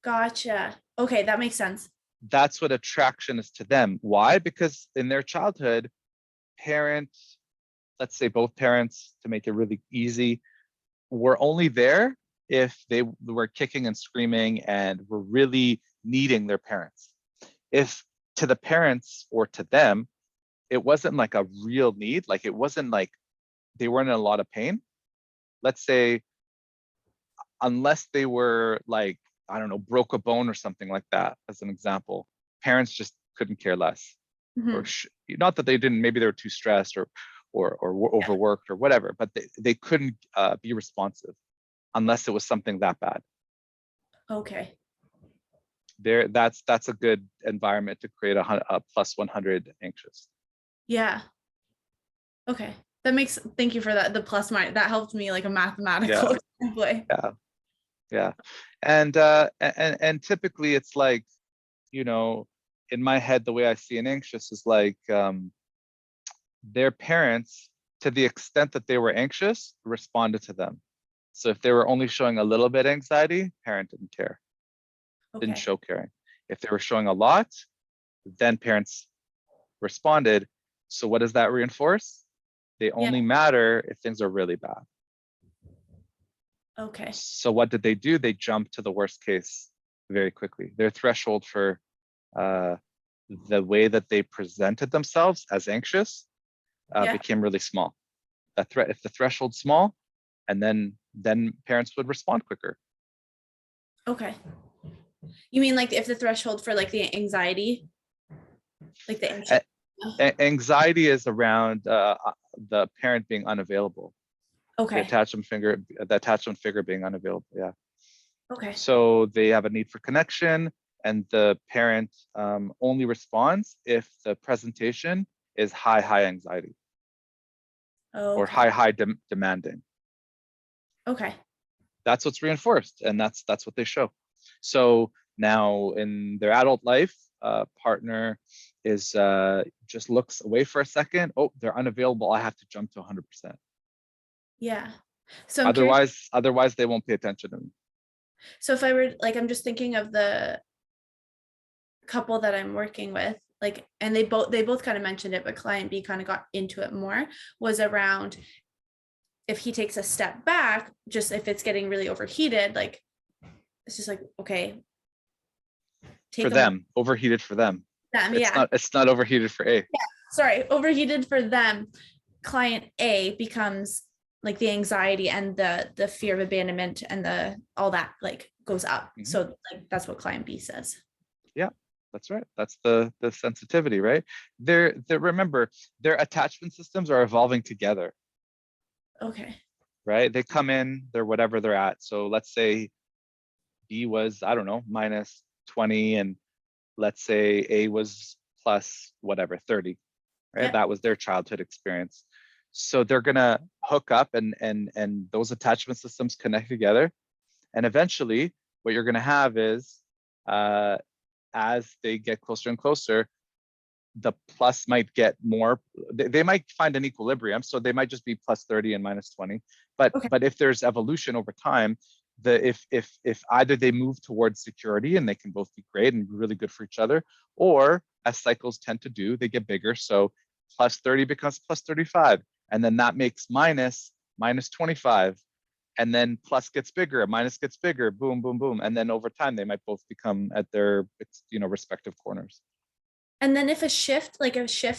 [SPEAKER 2] Gotcha. Okay, that makes sense.
[SPEAKER 1] That's what attraction is to them. Why? Because in their childhood, parents, let's say both parents, to make it really easy, were only there if they were kicking and screaming and were really needing their parents. If to the parents or to them, it wasn't like a real need, like it wasn't like they weren't in a lot of pain. Let's say, unless they were like, I don't know, broke a bone or something like that, as an example, parents just couldn't care less. Or not that they didn't, maybe they were too stressed or overworked or whatever, but they couldn't be responsive unless it was something that bad.
[SPEAKER 2] Okay.
[SPEAKER 1] That's a good environment to create a +100 anxious.
[SPEAKER 2] Yeah. Okay. Thank you for that. The plus minus, that helped me like a mathematical play.
[SPEAKER 1] Yeah. And typically it's like, in my head, the way I see an anxious is like their parents, to the extent that they were anxious, responded to them. So if they were only showing a little bit anxiety, parent didn't care, didn't show caring. If they were showing a lot, then parents responded. So what does that reinforce? They only matter if things are really bad.
[SPEAKER 2] Okay.
[SPEAKER 1] So what did they do? They jumped to the worst case very quickly. Their threshold for the way that they presented themselves as anxious became really small. If the threshold's small, and then parents would respond quicker.
[SPEAKER 2] Okay. You mean like if the threshold for like the anxiety, like the anxious?
[SPEAKER 1] Anxiety is around the parent being unavailable.
[SPEAKER 2] Okay.
[SPEAKER 1] The attachment figure being unavailable. Yeah.
[SPEAKER 2] Okay.
[SPEAKER 1] So they have a need for connection, and the parent only responds if the presentation is high anxiety or high demanding.
[SPEAKER 2] Okay.
[SPEAKER 1] That's what's reinforced, and that's what they show. So now in their adult life, partner is just looks away for a second. Oh, they're unavailable. I have to jump to 100%.
[SPEAKER 2] Yeah. So
[SPEAKER 1] otherwise they won't pay attention to me.
[SPEAKER 2] So if I were like, I'm just thinking of the couple that I'm working with, like, and they both kind of mentioned it, but client B kind of got into it more, was around if he takes a step back, just if it's getting really overheated, like it's just like, okay.
[SPEAKER 1] For them, overheated for them. It's not overheated for A.
[SPEAKER 2] Yeah, sorry, overheated for them. Client A becomes like the anxiety and the fear of abandonment and the all that like goes up. Mm-hmm. So like that's what client B says.
[SPEAKER 1] Yeah, that's right. That's the sensitivity, right? Remember, their attachment systems are evolving together.
[SPEAKER 2] Okay.
[SPEAKER 1] Right? They come in, they're whatever they're at. So let's say B was, I don't know, minus 20, and let's say A was plus whatever, 30. Right? Yeah. That was their childhood experience. So they're gonna hook up and those attachment systems connect together. And eventually what you're gonna have is as they get closer and closer, the plus might get more, they might find an equilibrium. So they might just be plus 30 and minus 20. But if there's evolution over time, if either they move towards security and they can both be great and really good for each other, or as cycles tend to do, they get bigger. So plus 30 becomes plus 35. And then that makes minus 25. And then plus gets bigger, minus gets bigger, boom, boom, boom. And then over time, they might both become at their, respective corners.
[SPEAKER 2] And then if a shift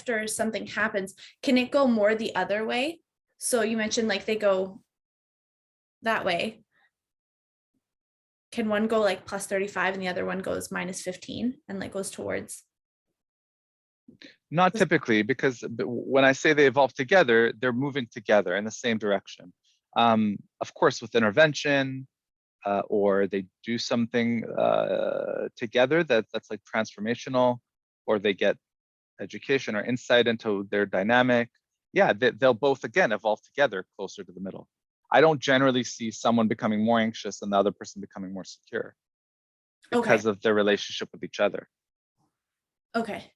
[SPEAKER 2] or something happens, can it go more the other way? So you mentioned like they go that way. Can one go like plus 35 and the other one goes minus 15 and like goes towards?
[SPEAKER 1] Not typically, because when I say they evolve together, they're moving together in the same direction. Of course, with intervention, or they do something together that's like transformational, or they get education or insight into their dynamic. Yeah, they'll both again evolve together closer to the middle. I don't generally see someone becoming more anxious and the other person becoming more secure because of their relationship with each other.
[SPEAKER 2] Okay.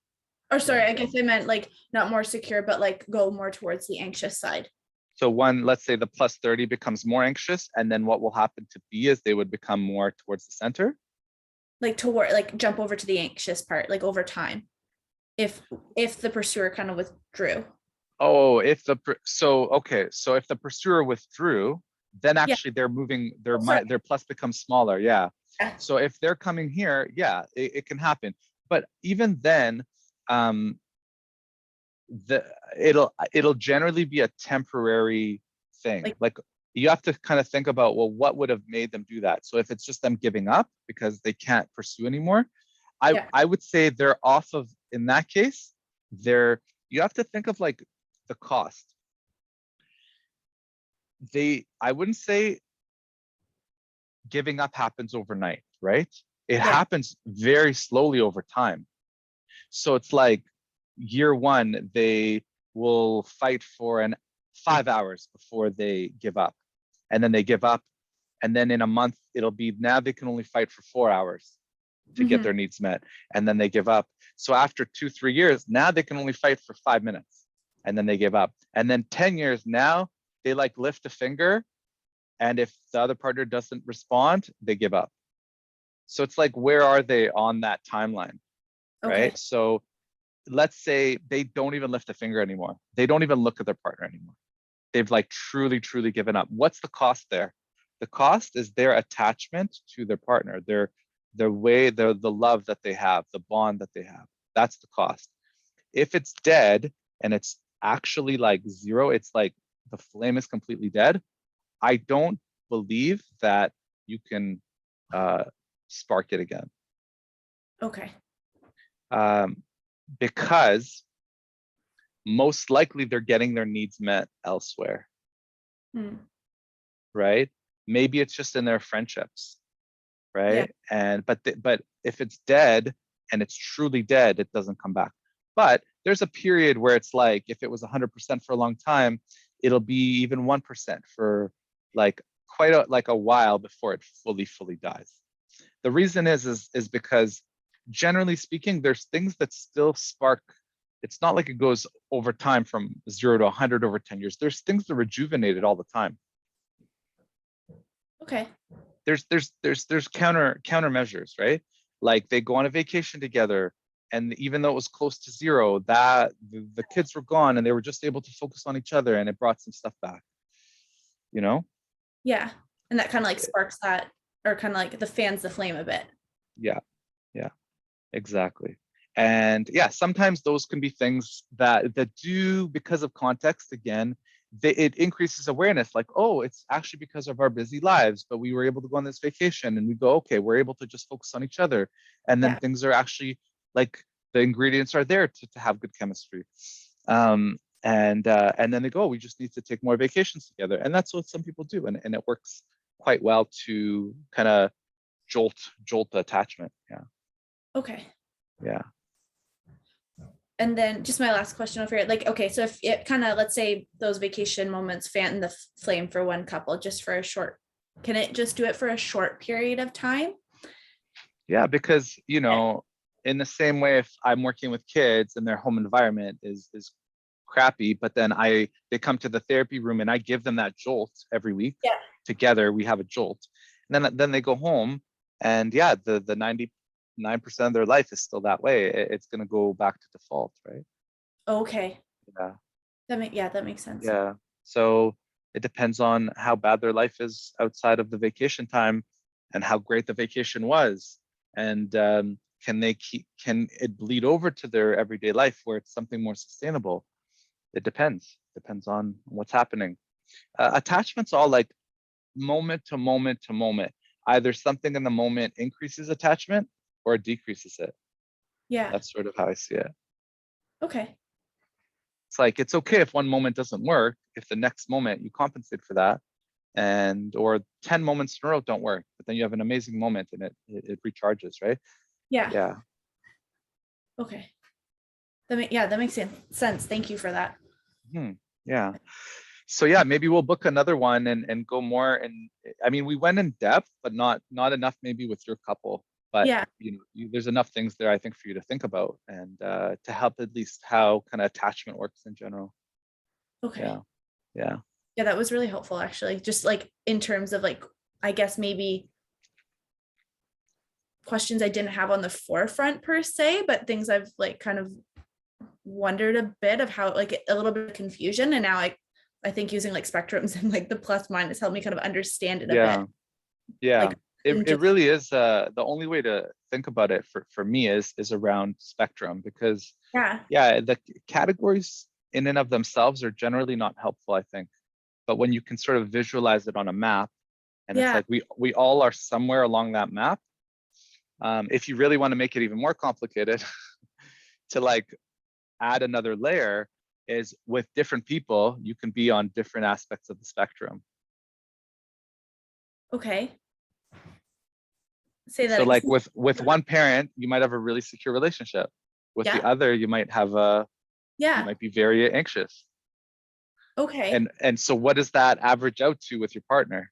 [SPEAKER 2] Or sorry, I guess I meant like not more secure, but like go more towards the anxious side.
[SPEAKER 1] So let's say the plus 30 becomes more anxious, and then what will happen to B is they would become more towards the center.
[SPEAKER 2] Like jump over to the anxious part, like over time. If the pursuer kind of withdrew.
[SPEAKER 1] Oh, so if the pursuer withdrew, then actually they're moving, their plus becomes smaller. Yeah. So if they're coming here, yeah, it can happen. But even then, it'll generally be a temporary thing. Like you have to kind of think about, well, what would have made them do that? So if it's just them giving up because they can't pursue anymore, I would say they're off of, in that case, you have to think of like the cost. I wouldn't say giving up happens overnight, right? It happens very slowly over time. So it's like year one, they will fight for 5 hours before they give up. And then they give up. And then in a month, it'll be now they can only fight for 4 hours to get their needs met. And then they give up. So after 2-3 years, now they can only fight for 5 minutes. And then they give up. And then 10 years now, they like lift a finger. And if the other partner doesn't respond, they give up. So it's like, where are they on that timeline? Right? So let's say they don't even lift a finger anymore. They don't even look at their partner anymore. They've like truly, truly given up. What's the cost there? The cost is their attachment to their partner, the love that they have, the bond that they have. that's the cost. If it's dead and it's actually like zero, it's like the flame is completely dead, I don't believe that you can spark it again.
[SPEAKER 2] Okay.
[SPEAKER 1] Because most likely they're getting their needs met elsewhere, right? Maybe it's just in their friendships, right? And but if it's dead and it's truly dead, it doesn't come back. But there's a period where it's like, if it was 100% for a long time, it'll be even 1% for like quite a while before it fully dies. The reason is because generally speaking, there's things that still spark. It's not like it goes over time from 0 to 100 over 10 years. There's things that rejuvenate it all the time.
[SPEAKER 2] Okay.
[SPEAKER 1] There's countermeasures, right? Like they go on a vacation together, and even though it was close to zero, that the kids were gone and they were just able to focus on each other, and it brought some stuff back, you know?
[SPEAKER 2] Yeah. And that kind of like sparks that, or kind of like the fans the flame a bit.
[SPEAKER 1] Yeah, exactly. And yeah, sometimes those can be things that do, because of context, again, it increases awareness, like, oh, it's actually because of our busy lives, but we were able to go on this vacation, and we go, okay, we're able to just focus on each other. And then things are actually like, the ingredients are there to have good chemistry. And then they go, we just need to take more vacations together. And that's what some people do. And it works quite well to kind of jolt the attachment. Yeah.
[SPEAKER 2] Okay.
[SPEAKER 1] Yeah.
[SPEAKER 2] And then just my last question over here, like, okay, so if it kind of, let's say those vacation moments fan the flame for one couple, just for a short, can it just do it for a short period of time?
[SPEAKER 1] Yeah, because, you know, in the same way, if I'm working with kids and their home environment is crappy, but then they come to the therapy room and I give them that jolt every week.
[SPEAKER 2] Yeah.
[SPEAKER 1] Together we have a jolt. And then they go home, and yeah, the 99% of their life is still that way. It's going to go back to default, right?
[SPEAKER 2] Okay.
[SPEAKER 1] Yeah.
[SPEAKER 2] That makes sense.
[SPEAKER 1] Yeah. So it depends on how bad their life is outside of the vacation time and how great the vacation was. And can it bleed over to their everyday life where it's something more sustainable? It depends on what's happening. Attachment's all like moment to moment to moment. Either something in the moment increases attachment or decreases it.
[SPEAKER 2] Yeah.
[SPEAKER 1] That's sort of how I see it.
[SPEAKER 2] Okay.
[SPEAKER 1] It's like, it's okay if one moment doesn't work, if the next moment you compensate for that, or 10 moments in a row don't work, but then you have an amazing moment and it recharges, right?
[SPEAKER 2] Yeah.
[SPEAKER 1] Yeah.
[SPEAKER 2] Okay. That makes sense. Thank you for that.
[SPEAKER 1] Yeah. So yeah, maybe we'll book another one and go more. And I mean, we went in depth, but not enough maybe with your couple. But
[SPEAKER 2] Yeah.
[SPEAKER 1] There's enough things there, I think, for you to think about, and to help at least how kind of attachment works in general.
[SPEAKER 2] Okay.
[SPEAKER 1] Yeah.
[SPEAKER 2] That was really helpful, actually. Just like in terms of like, I guess maybe questions I didn't have on the forefront per se, but things I've like kind of wondered a bit of, how like a little bit of confusion. And now I think using like spectrums and like the plus minus helped me kind of understand it a bit.
[SPEAKER 1] Yeah.
[SPEAKER 2] Like,
[SPEAKER 1] it really is, the only way to think about it for me is around spectrum, because the categories in and of themselves are generally not helpful, I think. But when you can sort of visualize it on a map, and it's like we all are somewhere along that map. If you really want to make it even more complicated, to like add another layer, is with different people, you can be on different aspects of the spectrum.
[SPEAKER 2] Okay. Say that.
[SPEAKER 1] So like with one parent, you might have a really secure relationship. With the other, you might have you might be very anxious.
[SPEAKER 2] Okay.
[SPEAKER 1] And so what does that average out to with your partner?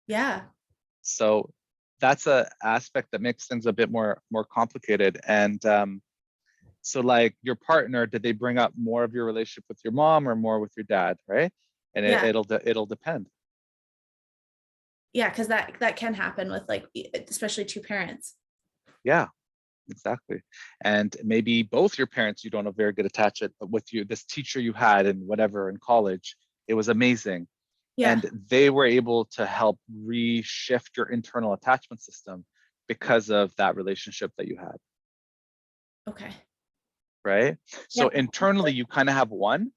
[SPEAKER 2] Yeah.
[SPEAKER 1] So that's a aspect that makes things a bit more complicated. And so like your partner, did they bring up more of your relationship with your mom or more with your dad, right? And it'll depend.
[SPEAKER 2] Yeah, because that can happen with like, especially two parents.
[SPEAKER 1] Yeah, exactly. And maybe both your parents, you don't have very good attachment, but with you, this teacher you had in whatever in college, it was amazing.
[SPEAKER 2] Yeah.
[SPEAKER 1] And they were able to help reshift your internal attachment system because of that relationship that you had.
[SPEAKER 2] Okay.
[SPEAKER 1] right? So
[SPEAKER 2] Yeah.
[SPEAKER 1] internally, you kind of have one,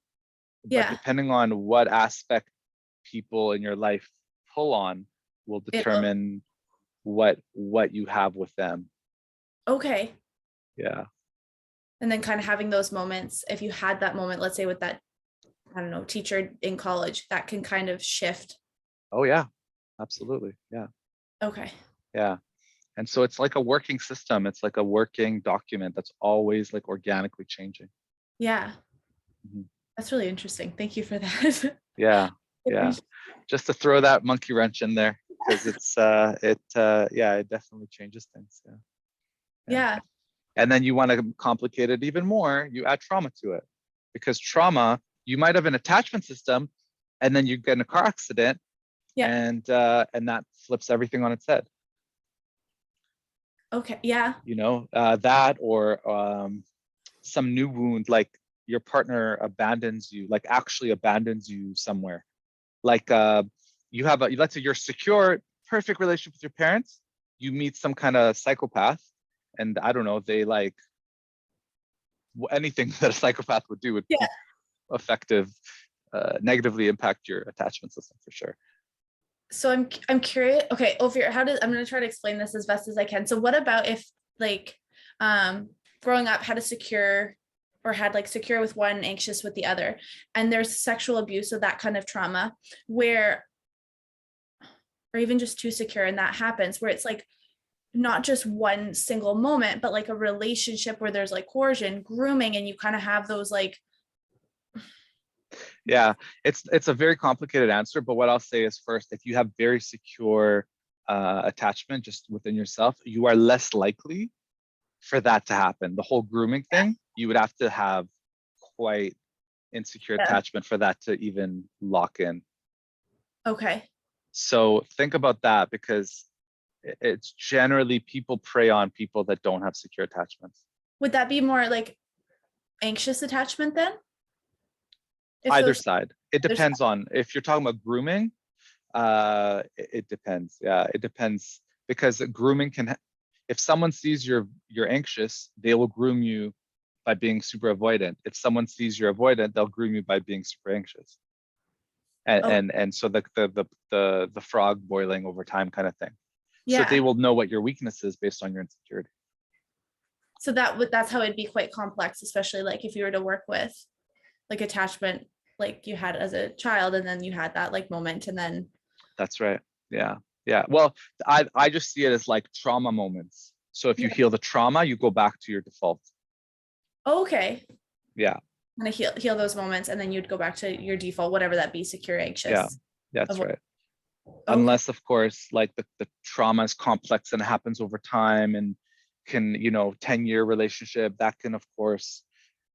[SPEAKER 1] but
[SPEAKER 2] Yeah.
[SPEAKER 1] depending on what aspect people in your life pull on will
[SPEAKER 2] It'll,
[SPEAKER 1] determine what you have with them.
[SPEAKER 2] okay.
[SPEAKER 1] Yeah.
[SPEAKER 2] And then kind of having those moments, if you had that moment, let's say with that, I don't know, teacher in college, that can kind of shift.
[SPEAKER 1] Oh yeah, absolutely. Yeah.
[SPEAKER 2] Okay.
[SPEAKER 1] Yeah. And so it's like a working system. It's like a working document that's always like organically changing.
[SPEAKER 2] Yeah.
[SPEAKER 1] Mhm.
[SPEAKER 2] That's really interesting. Thank you for that.
[SPEAKER 1] Yeah. Yeah. Just to throw that monkey wrench in there, because yeah, it definitely changes things. Yeah. Yeah.
[SPEAKER 2] Yeah.
[SPEAKER 1] And then you want to complicate it even more, you add trauma to it. Because trauma, you might have an attachment system and then you get in a car accident
[SPEAKER 2] Yeah.
[SPEAKER 1] and that flips everything on its head.
[SPEAKER 2] Okay. Yeah.
[SPEAKER 1] That or some new wound, like your partner abandons you, like actually abandons you somewhere. Like you have let's say you're secure, perfect relationship with your parents, you meet some kind of psychopath, and I don't know, they like anything that a psychopath would do would
[SPEAKER 2] Yeah.
[SPEAKER 1] negatively impact your attachment system for sure.
[SPEAKER 2] So I'm curious. Okay, Ofir, I'm gonna try to explain this as best as I can. So what about if like growing up had a secure or had like secure with one, anxious with the other, and there's sexual abuse of that kind of trauma where, or even just too secure, and that happens where it's like not just one single moment, but like a relationship where there's like coercion, grooming, and you kind of have those like.
[SPEAKER 1] Yeah, it's a very complicated answer, but what I'll say is first, if you have very secure attachment just within yourself, you are less likely for that to happen. The whole grooming thing, you would have to have quite insecure attachment for that to even lock in.
[SPEAKER 2] Okay.
[SPEAKER 1] So think about that, because it's generally people prey on people that don't have secure attachments.
[SPEAKER 2] Would that be more like anxious attachment then? If
[SPEAKER 1] Either
[SPEAKER 2] those,
[SPEAKER 1] side. It depends on if you're talking about grooming. It depends. Yeah, it depends, because grooming can. If someone sees you're anxious, they will groom you by being super avoidant. If someone sees you're avoidant, they'll groom you by being super anxious. And so the frog boiling over time kind of thing. So they
[SPEAKER 2] yeah.
[SPEAKER 1] will know what your weakness is based on your insecurity.
[SPEAKER 2] So that's how it'd be quite complex, especially like if you were to work with like attachment, like you had as a child, and then you had that like moment, and then.
[SPEAKER 1] That's right. Yeah. Yeah. Well, I just see it as like trauma moments. So if you heal the trauma, you go back to your default.
[SPEAKER 2] Okay.
[SPEAKER 1] Yeah.
[SPEAKER 2] Kind of heal those moments, and then you'd go back to your default, whatever that be, secure, anxious.
[SPEAKER 1] Yeah. That's right.
[SPEAKER 2] Okay.
[SPEAKER 1] Unless, of course, like the trauma is complex and it happens over time and can, 10-year relationship, that can, of course,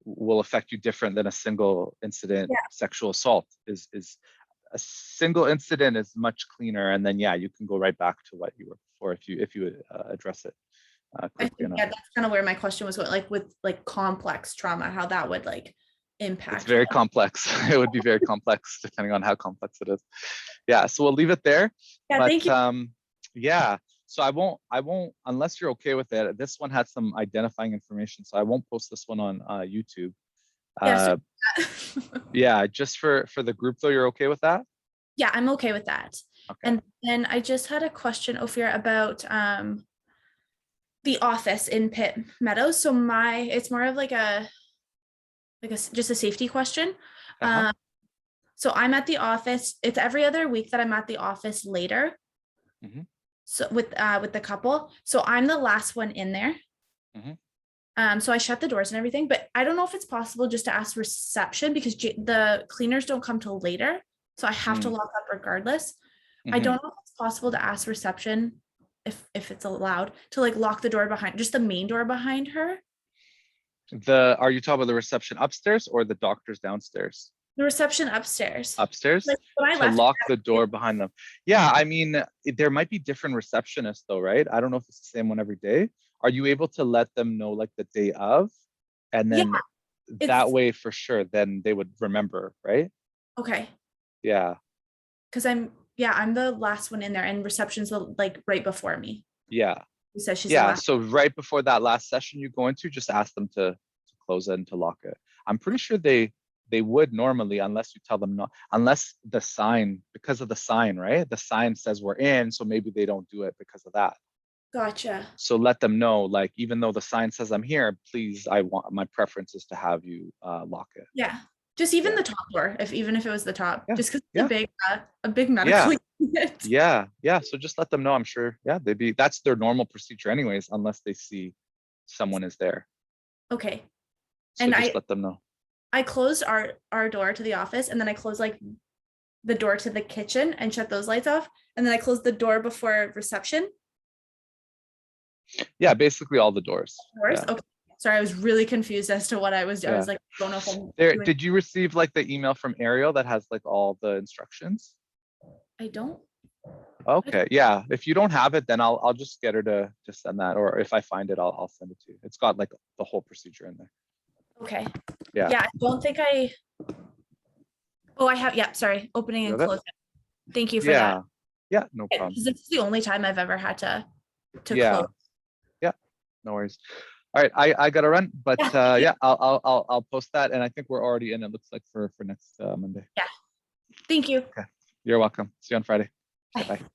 [SPEAKER 1] will affect you different than a single incident. Sexual assault is a single incident is much cleaner, and then you can go right back to what you were before if you address it quickly enough.
[SPEAKER 2] That's kind of where my question was going, like with like complex trauma, how that would like impact.
[SPEAKER 1] It's very complex. It would be very complex depending on how complex it is. Yeah, so we'll leave it there.
[SPEAKER 2] Yeah,
[SPEAKER 1] but
[SPEAKER 2] thank you.
[SPEAKER 1] Yeah, so I won't unless you're okay with it. This one had some identifying information, so I won't post this one on YouTube. Yeah, just for the group though, you're okay with that?
[SPEAKER 2] Yeah, I'm okay with that.
[SPEAKER 1] Okay.
[SPEAKER 2] And then I just had a question, Ofir, about the office in Pitt Meadows. So it's more of like just a safety question. So I'm at the office. It's every other week that I'm at the office later.
[SPEAKER 1] Mm-hmm.
[SPEAKER 2] So with the couple. So I'm the last one in there.
[SPEAKER 1] Mm-hmm.
[SPEAKER 2] So I shut the doors and everything, but I don't know if it's possible just to ask reception, because the cleaners don't come till later. So I have to lock up regardless. Mm-hmm. I don't know if it's possible to ask reception, if it's allowed, to like lock the door behind, just the main door behind her.
[SPEAKER 1] Are you talking about the reception upstairs or the doctors downstairs?
[SPEAKER 2] The reception upstairs.
[SPEAKER 1] Upstairs? Like to lock the door behind them. Yeah, I mean, there might be different receptionists though, right? I don't know if it's the same one every day. Are you able to let them know like the day of? And then that way for sure, then they would remember, right?
[SPEAKER 2] Okay.
[SPEAKER 1] Yeah.
[SPEAKER 2] Because I'm the last one in there, and reception's like right before me.
[SPEAKER 1] Yeah.
[SPEAKER 2] Who says she's
[SPEAKER 1] Yeah,
[SPEAKER 2] allowed?
[SPEAKER 1] so right before that last session you go into, just ask them to close it and to lock it. I'm pretty sure they would normally, unless you tell them not, unless the sign, because of the sign, right? The sign says we're in, so maybe they don't do it because of that.
[SPEAKER 2] Gotcha.
[SPEAKER 1] So let them know, like, even though the sign says I'm here, please, my preference is to have you lock it.
[SPEAKER 2] Yeah. Just even
[SPEAKER 1] Yeah.
[SPEAKER 2] the top door, even if it was the top,
[SPEAKER 1] Yeah.
[SPEAKER 2] just because it's
[SPEAKER 1] Yeah.
[SPEAKER 2] a big medical unit.
[SPEAKER 1] Yeah. So just let them know. I'm sure. Yeah, that's their normal procedure anyways, unless they see someone is there.
[SPEAKER 2] Okay.
[SPEAKER 1] So
[SPEAKER 2] And
[SPEAKER 1] just let them know.
[SPEAKER 2] I closed our door to the office, and then I closed like the door to the kitchen and shut those lights off. And then I closed the door before reception.
[SPEAKER 1] Yeah, basically all the doors.
[SPEAKER 2] Doors.
[SPEAKER 1] Yeah.
[SPEAKER 2] Okay. Sorry, I was really confused as to what I was. I
[SPEAKER 1] Yeah.
[SPEAKER 2] was like, don't know if I'm
[SPEAKER 1] There,
[SPEAKER 2] doing.
[SPEAKER 1] did you receive like the email from Ariel that has like all the instructions?
[SPEAKER 2] I don't.
[SPEAKER 1] Okay, yeah. If you don't have it, then I'll just get her to send that, or if I find it, I'll send it to you. It's got like the whole procedure in there.
[SPEAKER 2] Okay.
[SPEAKER 1] Yeah.
[SPEAKER 2] Yeah, I don't think I. Oh, I have. Yeah, sorry. Opening
[SPEAKER 1] You
[SPEAKER 2] and
[SPEAKER 1] have it?
[SPEAKER 2] closing. Thank you for
[SPEAKER 1] Yeah.
[SPEAKER 2] that.
[SPEAKER 1] Yeah, no problem.
[SPEAKER 2] Because this is the only time I've ever had to
[SPEAKER 1] Yeah.
[SPEAKER 2] close.
[SPEAKER 1] Yeah, no worries. All right, I gotta run, but yeah, I'll post that, and I think we're already in. It looks like for next Monday.
[SPEAKER 2] Yeah. Thank you.
[SPEAKER 1] Okay, you're welcome. See you on Friday. Okay,
[SPEAKER 2] Bye.
[SPEAKER 1] bye.